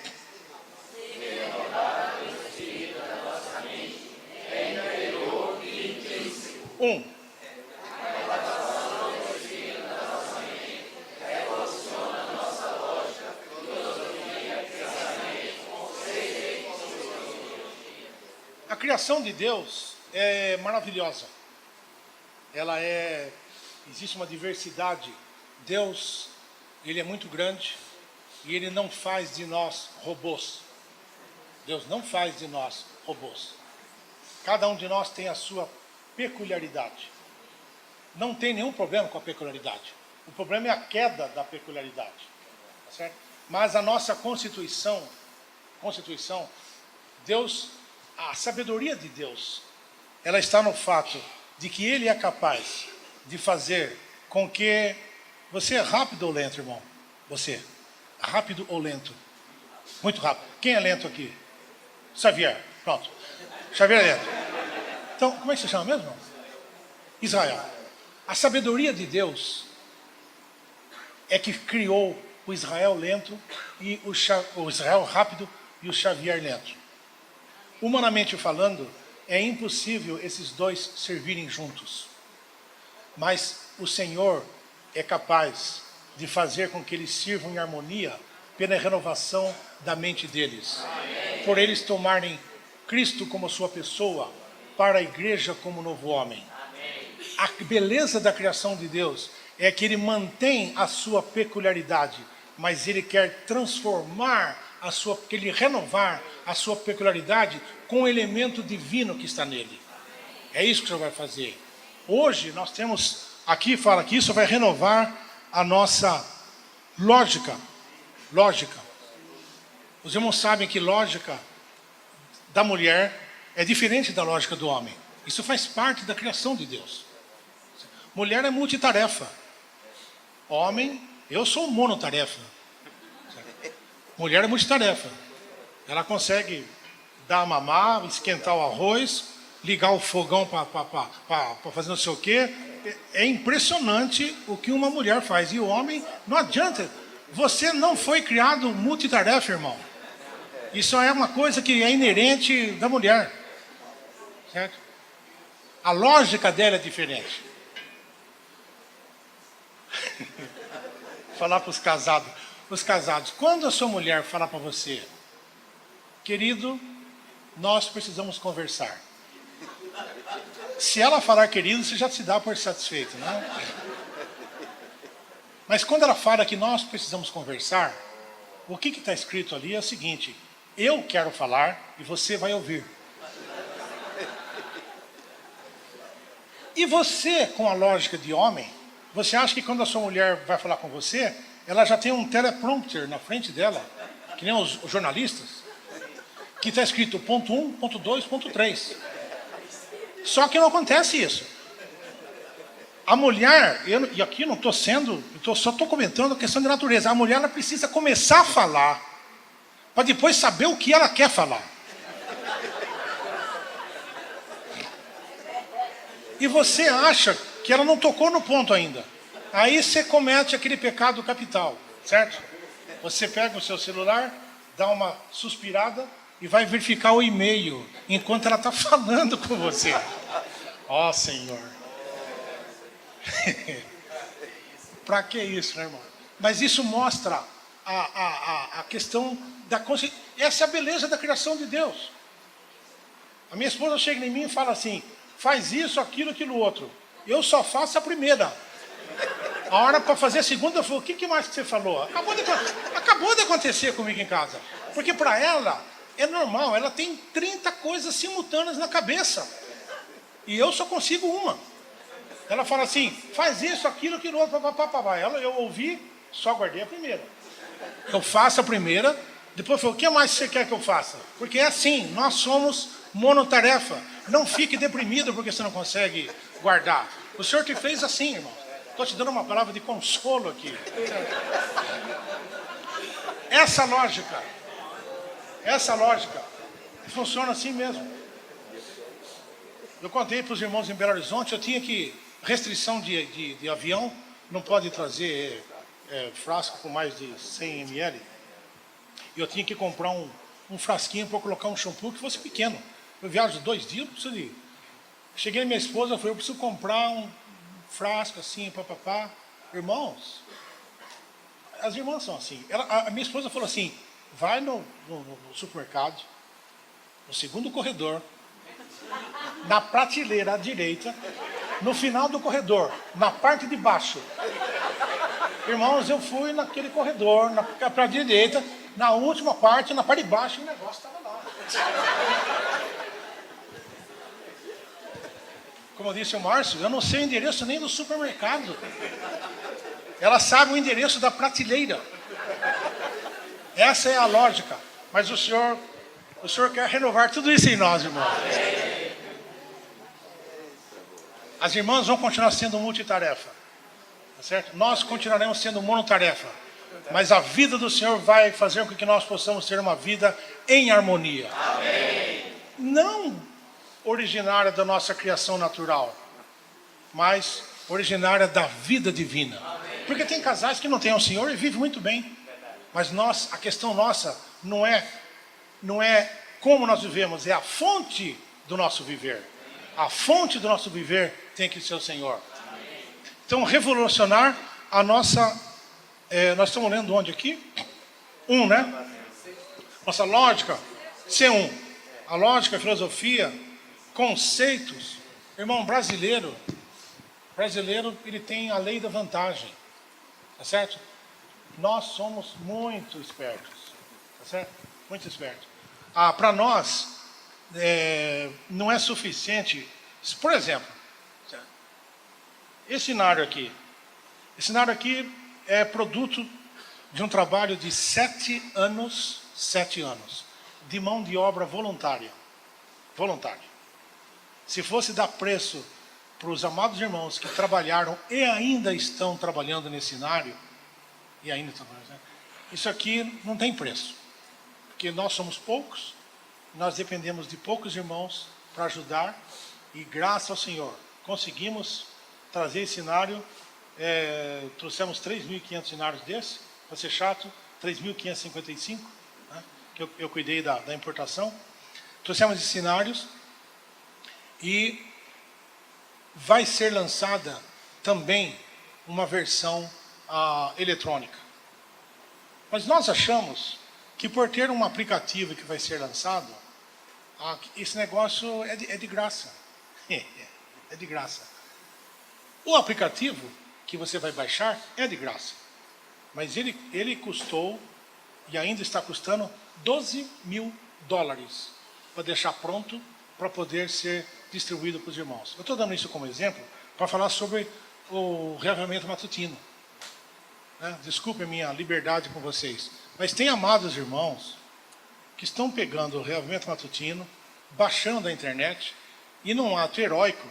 A criação de Deus é maravilhosa. existe uma diversidade. Deus, Ele é muito grande e Ele não faz de nós robôs. Deus não faz de nós robôs. Cada um de nós tem a sua peculiaridade. Não tem nenhum problema com a peculiaridade. O problema é a queda da peculiaridade. Tá certo? Mas a nossa constituição, Deus, a sabedoria de Deus, ela está no fato de que Ele é capaz de fazer com que... Você é rápido ou lento, irmão? Você, rápido ou lento? Muito rápido. Quem é lento aqui? Xavier, pronto. Xavier é lento. Então, como é que você chama mesmo? Israel. A sabedoria de Deus é que criou o Israel lento e o Israel rápido e o Xavier lento. Humanamente falando, é impossível esses dois servirem juntos. Mas o Senhor é capaz de fazer com que eles sirvam em harmonia pela renovação da mente deles. Por eles tomarem Cristo como sua pessoa, para a igreja como novo homem. A beleza da criação de Deus é que Ele mantém a sua peculiaridade, mas Ele quer transformar Ele renovar a sua peculiaridade com o elemento divino que está nele. É isso que o Senhor vai fazer. Hoje nós temos, aqui fala que isso vai renovar a nossa lógica. Os irmãos sabem que lógica da mulher é diferente da lógica do homem. Isso faz parte da criação de Deus. Mulher é multitarefa. Homem, eu sou monotarefa. Mulher é multitarefa. Ela consegue dar mamar, esquentar o arroz, ligar o fogão para fazer não sei o quê. É impressionante o que uma mulher faz. E o homem, não adianta. Você não foi criado multitarefa, irmão. Isso é uma coisa que é inerente da mulher. Certo? A lógica dela é diferente. Falar para os casados, quando a sua mulher falar para você, querido, nós precisamos conversar. Se ela falar querido, você já se dá por satisfeito, né? Mas quando ela fala que nós precisamos conversar, o que está escrito ali é o seguinte: eu quero falar e você vai ouvir. E você, com a lógica de homem, você acha que quando a sua mulher vai falar com você, ela já tem um teleprompter na frente dela, que nem os jornalistas, que está escrito ponto 1, ponto 2, ponto 3. Só que não acontece isso. A mulher, e aqui não estou só estou comentando a questão de natureza. A mulher, ela precisa começar a falar, para depois saber o que ela quer falar. E você acha que ela não tocou no ponto ainda. Aí você comete aquele pecado capital, certo? Você pega o seu celular, dá uma suspirada e vai verificar o e-mail enquanto ela está falando com você. Ó, Senhor. Para que isso, né, irmão? Mas isso mostra a questão da consciência. Essa é a beleza da criação de Deus. A minha esposa chega em mim e fala assim: faz isso, aquilo, aquilo outro. Eu só faço a primeira. A hora para fazer a segunda, eu falo: o que mais que você falou? Acabou de acontecer comigo em casa. Porque para ela é normal, ela tem 30 coisas simultâneas na cabeça. E eu só consigo uma. Ela fala assim: faz isso, aquilo, aquilo outro, eu ouvi, só guardei a primeira. Eu faço a primeira, depois eu falo: o que mais você quer que eu faça? Porque é assim, nós somos monotarefa. Não fique deprimido porque você não consegue guardar. O Senhor te fez assim, irmão. Estou te dando uma palavra de consolo aqui. Essa lógica funciona assim mesmo. Eu contei para os irmãos em Belo Horizonte, eu tinha que, restrição de avião, não pode trazer frasco com mais de 100 ml. E eu tinha que comprar um frasquinho para colocar um shampoo que fosse pequeno. Eu viajo 2 dias, não preciso ir. Cheguei na minha esposa, eu falei: eu preciso comprar um frasco assim, papapá. Irmãos, as irmãs são assim. A minha esposa falou assim: vai no supermercado, no segundo corredor, na prateleira à direita, no final do corredor, na parte de baixo. Irmãos, eu fui naquele corredor, para a direita, na última parte, na parte de baixo, e o negócio estava lá. Como disse o Márcio, eu não sei o endereço nem do supermercado. Ela sabe o endereço da prateleira. Essa é a lógica. Mas o Senhor quer renovar tudo isso em nós, irmãos. As irmãs vão continuar sendo multitarefa. Tá certo? Nós continuaremos sendo monotarefa. Mas a vida do Senhor vai fazer com que nós possamos ter uma vida em harmonia. Amém. Não originária da nossa criação natural, mas originária da vida divina. Amém. Porque tem casais que não têm o Senhor e vivem muito bem. Mas a questão nossa não é como nós vivemos, é a fonte do nosso viver. A fonte do nosso viver tem que ser o Senhor. Amém. Então, revolucionar a nossa... nós estamos lendo onde aqui? 1, né? Nossa lógica, C1. A lógica, a filosofia, conceitos. Irmão, brasileiro, ele tem a lei da vantagem. Tá certo? Nós somos muito espertos. Tá certo? Muito espertos. Para nós, não é suficiente... Por exemplo, esse cenário aqui é produto de um trabalho de 7 anos, de mão de obra voluntária. Se fosse dar preço para os amados irmãos que trabalharam e ainda estão trabalhando nesse cenário, isso aqui não tem preço. Porque nós somos poucos, nós dependemos de poucos irmãos para ajudar, e graças ao Senhor conseguimos trazer esse cenário. Trouxemos 3.500 cenários desses, para ser chato, 3.555, né, que eu cuidei da importação. Trouxemos esses cenários e vai ser lançada também uma versão eletrônica. Mas nós achamos que por ter um aplicativo que vai ser lançado, esse negócio é de graça. É de graça. O aplicativo que você vai baixar é de graça. Mas ele custou, e ainda está custando, $12.000 para deixar pronto para poder ser distribuído para os irmãos. Eu estou dando isso como exemplo para falar sobre o reavivamento matutino. Desculpe a minha liberdade com vocês, mas tem amados irmãos que estão pegando o reavivamento matutino, baixando da internet e num ato heróico,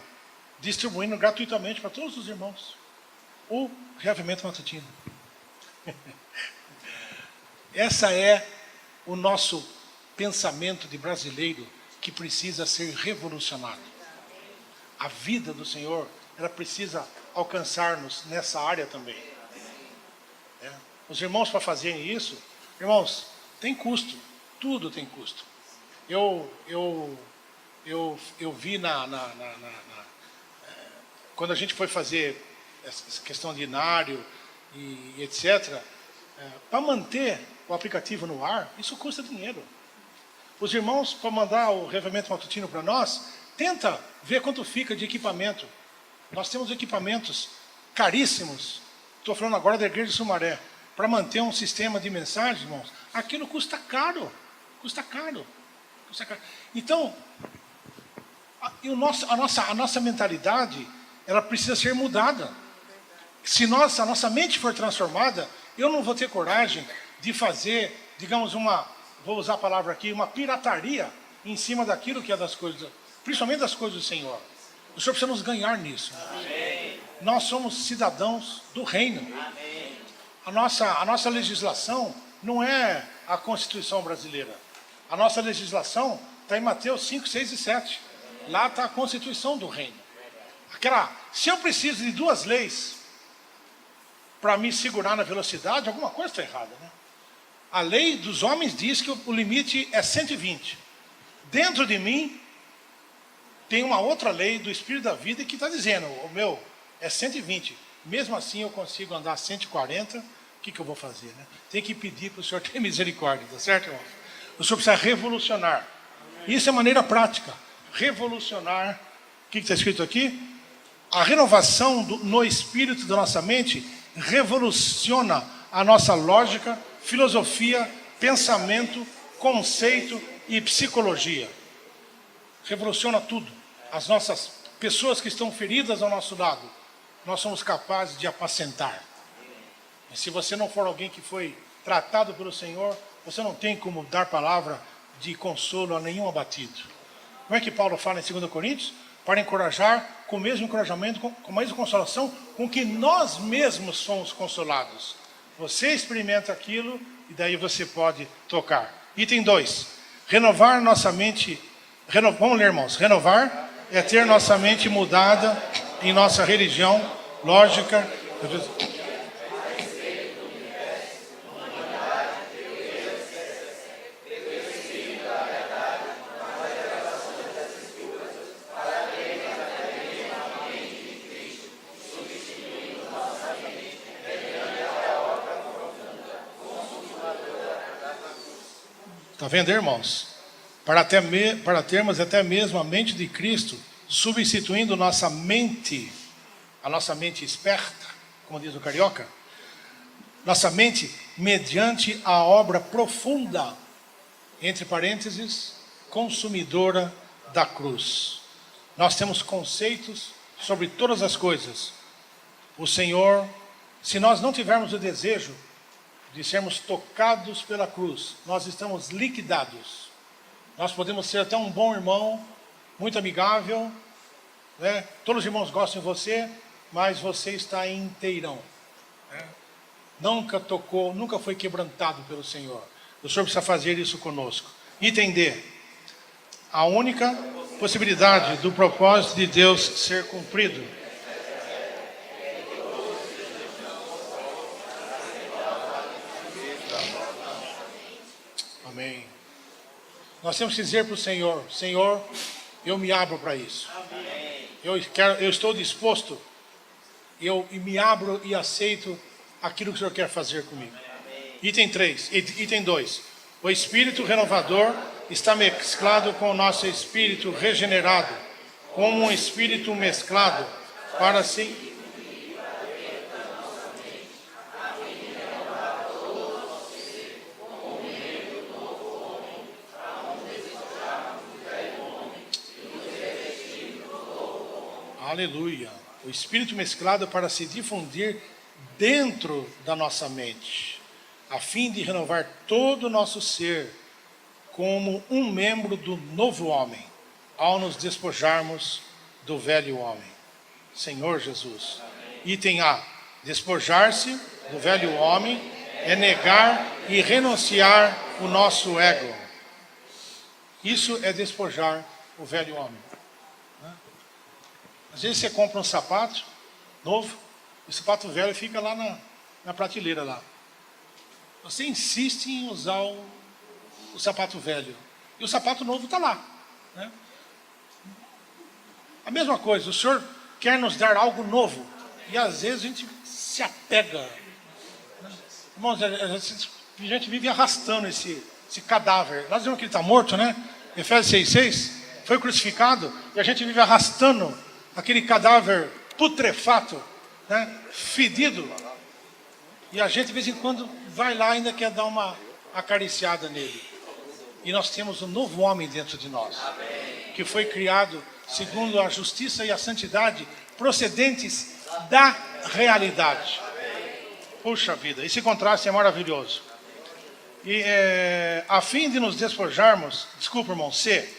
distribuindo gratuitamente para todos os irmãos o reavivamento matutino. Essa é o nosso pensamento de brasileiro que precisa ser revolucionado. A vida do Senhor, ela precisa alcançar-nos nessa área também. Os irmãos, para fazerem isso, irmãos, tem custo, tudo tem custo. Eu vi quando a gente foi fazer essa questão de inário e etc., para manter o aplicativo no ar, isso custa dinheiro. Os irmãos, para mandar o reavivamento matutino para nós, tenta ver quanto fica de equipamento. Nós temos equipamentos caríssimos, estou falando agora da Igreja de Sumaré, para manter um sistema de mensagens, irmãos, aquilo custa caro. Então, a nossa mentalidade, ela precisa ser mudada. Se a nossa mente for transformada, eu não vou ter coragem de fazer, digamos, vou usar a palavra aqui, uma pirataria em cima daquilo que é das coisas, principalmente das coisas do Senhor. O Senhor precisa nos ganhar nisso. Amém. Nós somos cidadãos do reino. Amém. A nossa legislação não é a Constituição brasileira. A nossa legislação está em Mateus 5, 6 e 7. Lá está a Constituição do reino. Se eu preciso de 2 leis para me segurar na velocidade, alguma coisa está errada, né? A lei dos homens diz que o limite é 120. Dentro de mim tem uma outra lei do Espírito da vida que está dizendo, o meu é 120. Mesmo assim eu consigo andar 140, o que eu vou fazer, né? Tem que pedir para o Senhor ter misericórdia, tá certo, irmão? O Senhor precisa revolucionar. Isso é maneira prática. Revolucionar. O que está escrito aqui? A renovação no espírito da nossa mente revoluciona a nossa lógica, filosofia, pensamento, conceito e psicologia. Revoluciona tudo. As nossas pessoas que estão feridas ao nosso lado, nós somos capazes de apacentar. E se você não for alguém que foi tratado pelo Senhor, você não tem como dar palavra de consolo a nenhum abatido. Como é que Paulo fala em 2 Coríntios? Para encorajar com o mesmo encorajamento, com a mesma consolação com que nós mesmos somos consolados. Você experimenta aquilo e daí você pode tocar. Item 2. Renovar nossa mente. Vamos ler, irmãos. Renovar é ter nossa mente mudada em nossa religião, lógica. Está vendo, irmãos? Para termos até mesmo a mente de Cristo, substituindo nossa mente, a nossa mente esperta, como diz o carioca, nossa mente mediante a obra profunda, entre parênteses, consumidora da cruz. Nós temos conceitos sobre todas as coisas. O Senhor, se nós não tivermos o desejo de sermos tocados pela cruz, nós estamos liquidados. Nós podemos ser até um bom irmão, muito amigável, né? Todos os irmãos gostam de você, mas você está inteirão, né? Nunca tocou, nunca foi quebrantado pelo Senhor. O Senhor precisa fazer isso conosco. Item D. A única possibilidade do propósito de Deus ser cumprido. Amém. Nós temos que dizer para o Senhor: Senhor, eu me abro para isso. Eu estou disposto, eu me abro e aceito aquilo que o Senhor quer fazer comigo. Item 3, item 2. O Espírito renovador está mesclado com o nosso Espírito regenerado, como um Espírito mesclado, para assim... Aleluia. O Espírito mesclado para se difundir dentro da nossa mente, a fim de renovar todo o nosso ser como um membro do novo homem, ao nos despojarmos do velho homem. Senhor Jesus. Item A. Despojar-se do velho homem é negar e renunciar o nosso ego. Isso é despojar o velho homem. Às vezes você compra um sapato novo, e o sapato velho fica lá na prateleira lá. Você insiste em usar o sapato velho, e o sapato novo está lá, né? A mesma coisa, o Senhor quer nos dar algo novo, e às vezes a gente se apega, né? Irmãos, a gente vive arrastando esse cadáver. Nós vimos que ele está morto, né? Efésios 6,6, foi crucificado, e a gente vive arrastando aquele cadáver putrefato, né, fedido, e a gente de vez em quando vai lá e ainda quer dar uma acariciada nele. E nós temos um novo homem dentro de nós, que foi criado segundo a justiça e a santidade procedentes da realidade. Puxa vida, esse contraste é maravilhoso. E a fim de nos despojarmos, desculpa, irmão, C.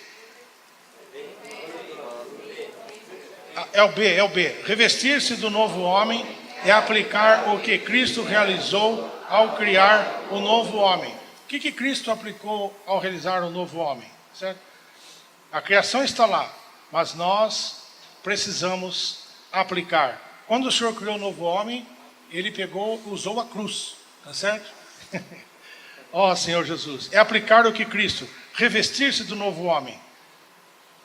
É o B. Revestir-se do novo homem é aplicar o que Cristo realizou ao criar o novo homem. O que Cristo aplicou ao realizar o novo homem? Certo? A criação está lá, mas nós precisamos aplicar. Quando o Senhor criou o novo homem, Ele usou a cruz, tá certo? Ó Senhor Jesus, é aplicar o que Cristo, revestir-se do novo homem.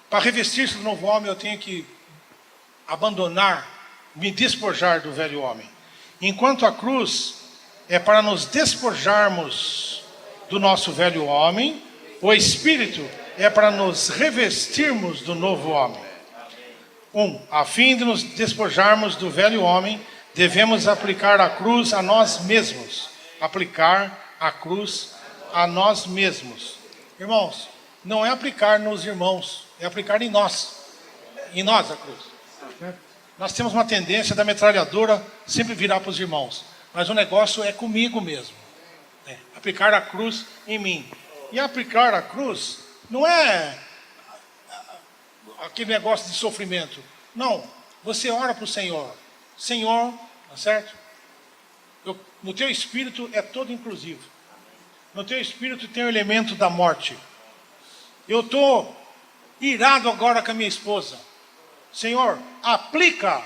Para revestir-se do novo homem, eu tenho que abandonar, me despojar do velho homem. Enquanto a cruz é para nos despojarmos do nosso velho homem, o Espírito é para nos revestirmos do novo homem. A fim de nos despojarmos do velho homem, devemos aplicar a cruz a nós mesmos. Aplicar a cruz a nós mesmos. Irmãos, não é aplicar nos irmãos, é aplicar em nós. Em nós a cruz. Nós temos uma tendência da metralhadora sempre virar para os irmãos. Mas o negócio é comigo mesmo. Aplicar a cruz em mim. E aplicar a cruz não é aquele negócio de sofrimento. Não, você ora para o Senhor. Senhor, tá certo? No teu espírito é todo inclusivo. No teu espírito tem o elemento da morte. Eu estou irado agora com a minha esposa. Senhor, aplica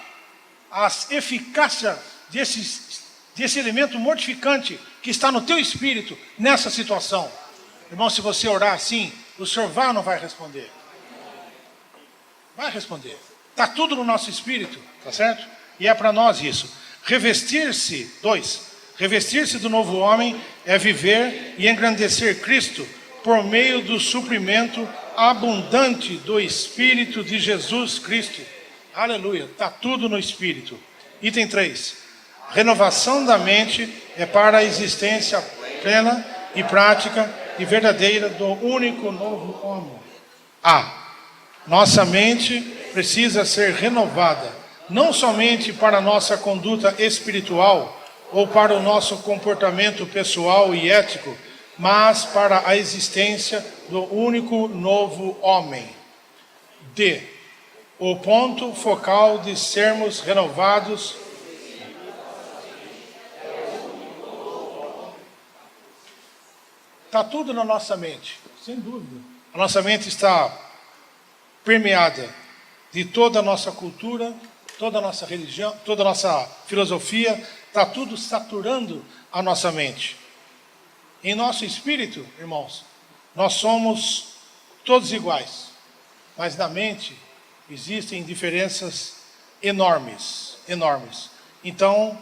as eficácias desse elemento mortificante que está no teu espírito nessa situação. Irmão, se você orar assim, o Senhor vai ou não vai responder? Vai responder. Está tudo no nosso espírito, tá certo? E é para nós isso. Revestir-se, 2. Revestir-se do novo homem é viver e engrandecer Cristo por meio do suprimento abundante do Espírito de Jesus Cristo. Aleluia, está tudo no Espírito. Item 3. Renovação da mente é para a existência plena e prática e verdadeira do único novo homem. Nossa mente precisa ser renovada, não somente para a nossa conduta espiritual ou para o nosso comportamento pessoal e ético, mas para a existência do único novo homem. D. O ponto focal de sermos renovados está tudo na nossa mente, sem dúvida. A nossa mente está permeada de toda a nossa cultura, toda a nossa religião, toda a nossa filosofia, está tudo saturando a nossa mente. Em nosso espírito, irmãos, nós somos todos iguais, mas na mente existem diferenças enormes, enormes. Então,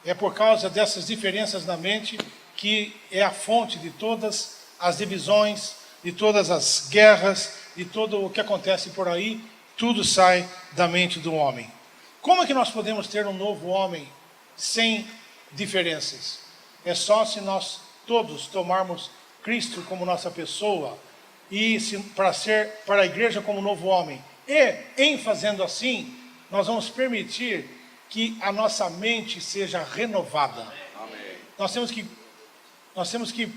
é por causa dessas diferenças na mente que é a fonte de todas as divisões, de todas as guerras, de todo o que acontece por aí, tudo sai da mente do homem. Como é que nós podemos ter um novo homem sem diferenças? É só se nós todos tomarmos Cristo como nossa pessoa e para a igreja como novo homem. E, em fazendo assim, nós vamos permitir que a nossa mente seja renovada. Amém. Nós temos que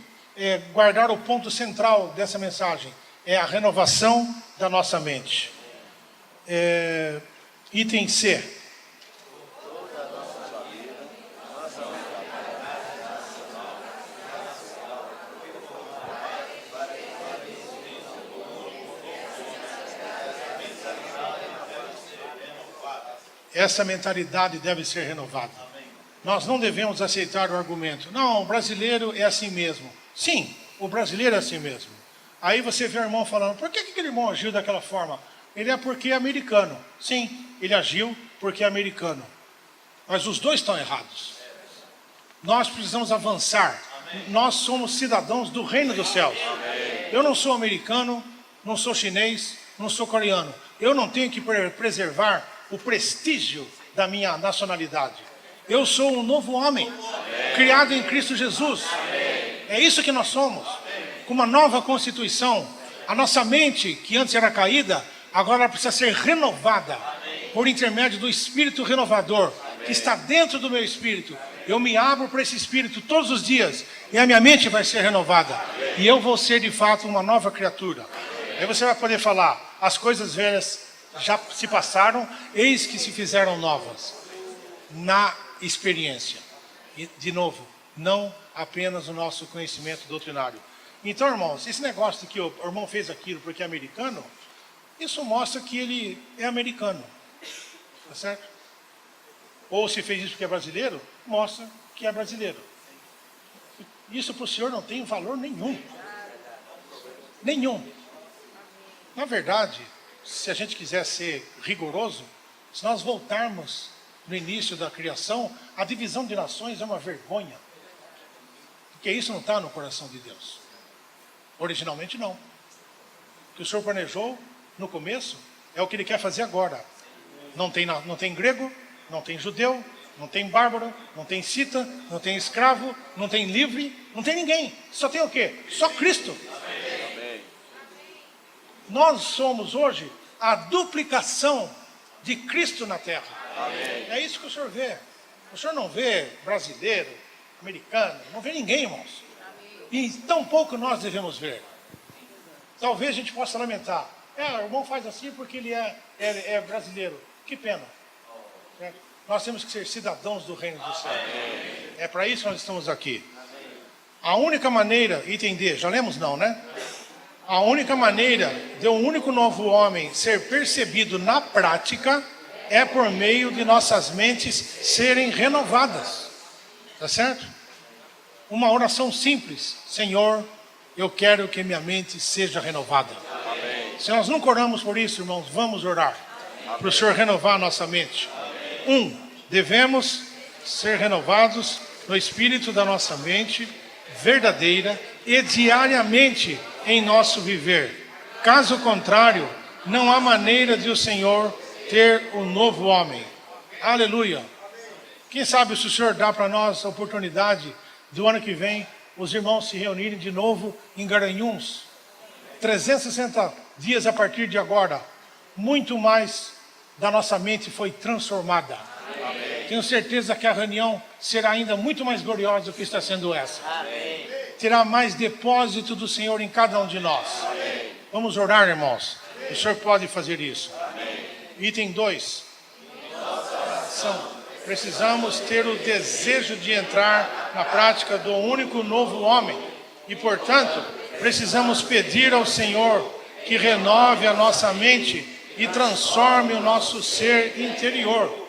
guardar o ponto central dessa mensagem. É a renovação da nossa mente. Item C. Essa mentalidade deve ser renovada. Nós não devemos aceitar o argumento, não, o brasileiro é assim mesmo. Sim, o brasileiro é assim mesmo. Aí você vê o irmão falando, por que aquele irmão agiu daquela forma? Ele é porque é americano. Sim, ele agiu porque é americano. Mas os dois estão errados. Nós precisamos avançar. Nós somos cidadãos do reino dos céus. Eu não sou americano, não sou chinês, não sou coreano. Eu não tenho que preservar o prestígio da minha nacionalidade. Eu sou um novo homem, criado em Cristo Jesus. É isso que nós somos. Com uma nova constituição. A nossa mente, que antes era caída, agora precisa ser renovada por intermédio do Espírito renovador que está dentro do meu espírito. Eu me abro para esse Espírito todos os dias e a minha mente vai ser renovada. E eu vou ser de fato uma nova criatura. Aí você vai poder falar, as coisas velhas já se passaram, eis que se fizeram novas. Na experiência. E, de novo, não apenas o nosso conhecimento doutrinário. Então, irmãos, esse negócio de que o irmão fez aquilo porque é americano, isso mostra que ele é americano. Tá certo? Ou se fez isso porque é brasileiro, mostra que é brasileiro. Isso para o senhor não tem valor nenhum. Nenhum. Na verdade, se a gente quiser ser rigoroso, se nós voltarmos no início da criação, a divisão de nações é uma vergonha. Porque isso não está no coração de Deus. Originalmente não. O que o Senhor planejou no começo é o que Ele quer fazer agora. Não tem grego, não tem judeu, não tem bárbaro, não tem cita, não tem escravo, não tem livre, não tem ninguém. Só tem o quê? Só Cristo. Nós somos hoje a duplicação de Cristo na terra. É isso que o senhor vê. O senhor não vê brasileiro, americano, não vê ninguém, irmãos. E tão pouco nós devemos ver. Talvez a gente possa lamentar. O irmão faz assim porque ele é brasileiro. Que pena. Nós temos que ser cidadãos do reino do céu. É para isso que nós estamos aqui. A única maneira, item D, já lemos não, né? A única maneira de um único novo homem ser percebido na prática é por meio de nossas mentes serem renovadas. Tá certo? Uma oração simples. Senhor, eu quero que minha mente seja renovada. Amém. Se nós nunca oramos por isso, irmãos, vamos orar. Para o Senhor renovar a nossa mente. Devemos ser renovados no espírito da nossa mente verdadeira e diariamente em nosso viver. Caso contrário, não há maneira de o Senhor ter um novo homem. Aleluia. Quem sabe se o Senhor dá para nós a oportunidade do ano que vem os irmãos se reunirem de novo em Garanhuns. 360 dias a partir de agora. Muito mais da nossa mente foi transformada. Amém. Tenho certeza que a reunião será ainda muito mais gloriosa do que está sendo essa. Amém. Terá mais depósito do Senhor em cada um de nós. Amém. Vamos orar, irmãos. O Senhor pode fazer isso. Amém. Item 2. Precisamos ter o desejo de entrar na prática do único novo homem. E, portanto, precisamos pedir ao Senhor que renove a nossa mente e transforme o nosso ser interior.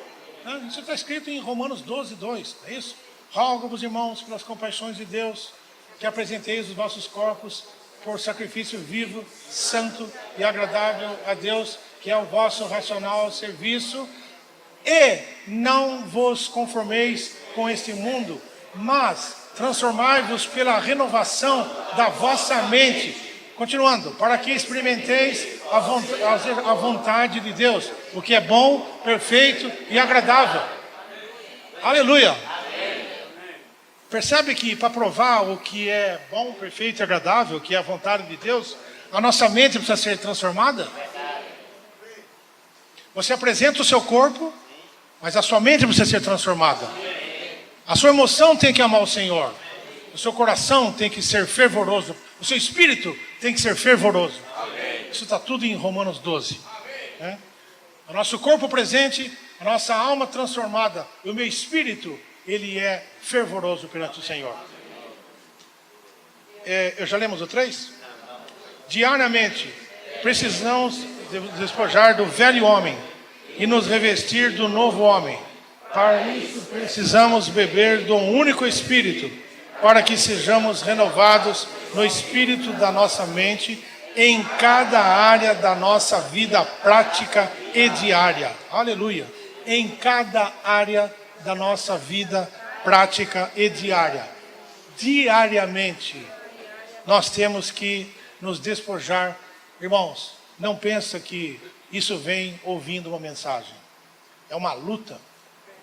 Isso está escrito em Romanos 12, 2, é isso? Rogo-vos, irmãos, pelas compaixões de Deus, que apresenteis os vossos corpos por sacrifício vivo, santo e agradável a Deus, que é o vosso racional serviço. E não vos conformeis com este mundo, mas transformai-vos pela renovação da vossa mente. Continuando, para que experimenteis a vontade de Deus, o que é bom, perfeito e agradável. Aleluia. Percebe que para provar o que é bom, perfeito e agradável, que é a vontade de Deus, a nossa mente precisa ser transformada. Você apresenta o seu corpo, mas a sua mente precisa ser transformada. A sua emoção tem que amar o Senhor. O seu coração tem que ser fervoroso. O seu espírito tem que ser fervoroso. Isso está tudo em Romanos 12. O nosso corpo presente, a nossa alma transformada, e o meu espírito, ele é fervoroso perante o Senhor. Eu já lemos o 3? Diariamente, precisamos despojar do velho homem e nos revestir do novo homem. Para isso, precisamos beber do único Espírito, para que sejamos renovados no espírito da nossa mente, em cada área da nossa vida prática e diária. Aleluia! Em cada área da nossa vida prática e diária. Diariamente, nós temos que nos despojar. Irmãos, não pensa que isso vem ouvindo uma mensagem. É uma luta.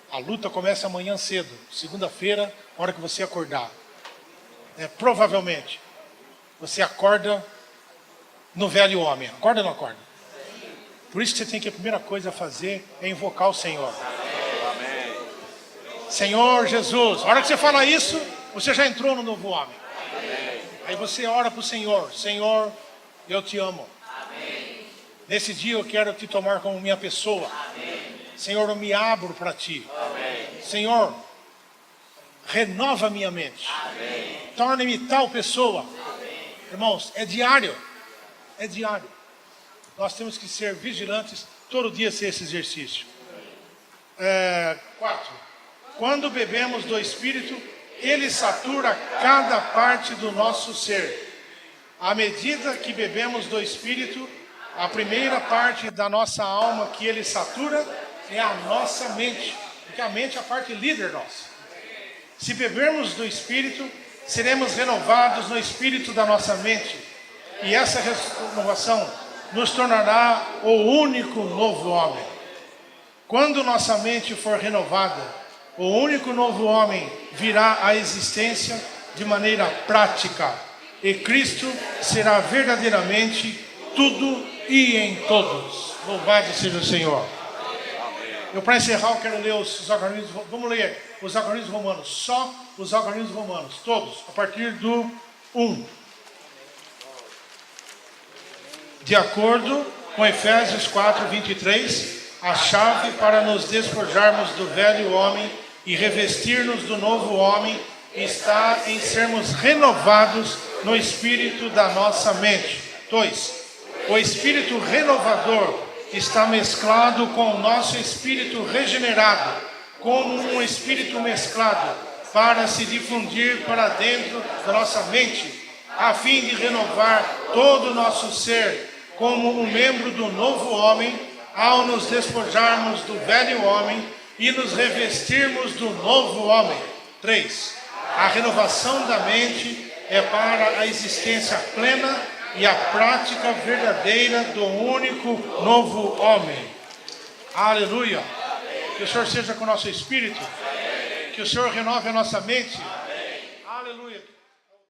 A luta começa amanhã cedo, segunda-feira, na hora que você acordar. Provavelmente, você acorda no velho homem. Acorda ou não acorda? Por isso que você tem que, a primeira coisa a fazer é invocar o Senhor. Amém. Senhor Jesus. A hora que você fala isso, você já entrou no novo homem. Amém. Aí você ora para o Senhor. Senhor, eu te amo. Amém. Nesse dia eu quero te tomar como minha pessoa. Amém. Senhor, eu me abro para ti. Amém. Senhor, renova minha mente. Torne-me tal pessoa. Amém. Irmãos, é diário. É diário. Nós temos que ser vigilantes, todo dia ser esse exercício. 4. Quando bebemos do Espírito, ele satura cada parte do nosso ser. À medida que bebemos do Espírito, a primeira parte da nossa alma que ele satura é a nossa mente. Porque a mente é a parte líder nossa. Se bebermos do Espírito, seremos renovados no Espírito da nossa mente. E essa renovação nos tornará o único novo homem. Quando nossa mente for renovada, o único novo homem virá à existência de maneira prática, e Cristo será verdadeiramente tudo e em todos. Louvado seja o Senhor. Eu, para encerrar, eu quero ler os algarismos. Vamos ler os algarismos romanos. Só os algarismos romanos. Todos. A partir do 1. De acordo com Efésios 4, 23, a chave para nos despojarmos do velho homem e revestir-nos do novo homem está em sermos renovados no espírito da nossa mente. 2. O espírito renovador está mesclado com o nosso espírito regenerado, como um espírito mesclado, para se difundir para dentro da nossa mente, a fim de renovar todo o nosso ser, como um membro do novo homem, ao nos despojarmos do velho homem e nos revestirmos do novo homem. 3. A renovação da mente é para a existência plena e a prática verdadeira do único novo homem. Aleluia. Que o Senhor seja com o nosso espírito. Que o Senhor renove a nossa mente.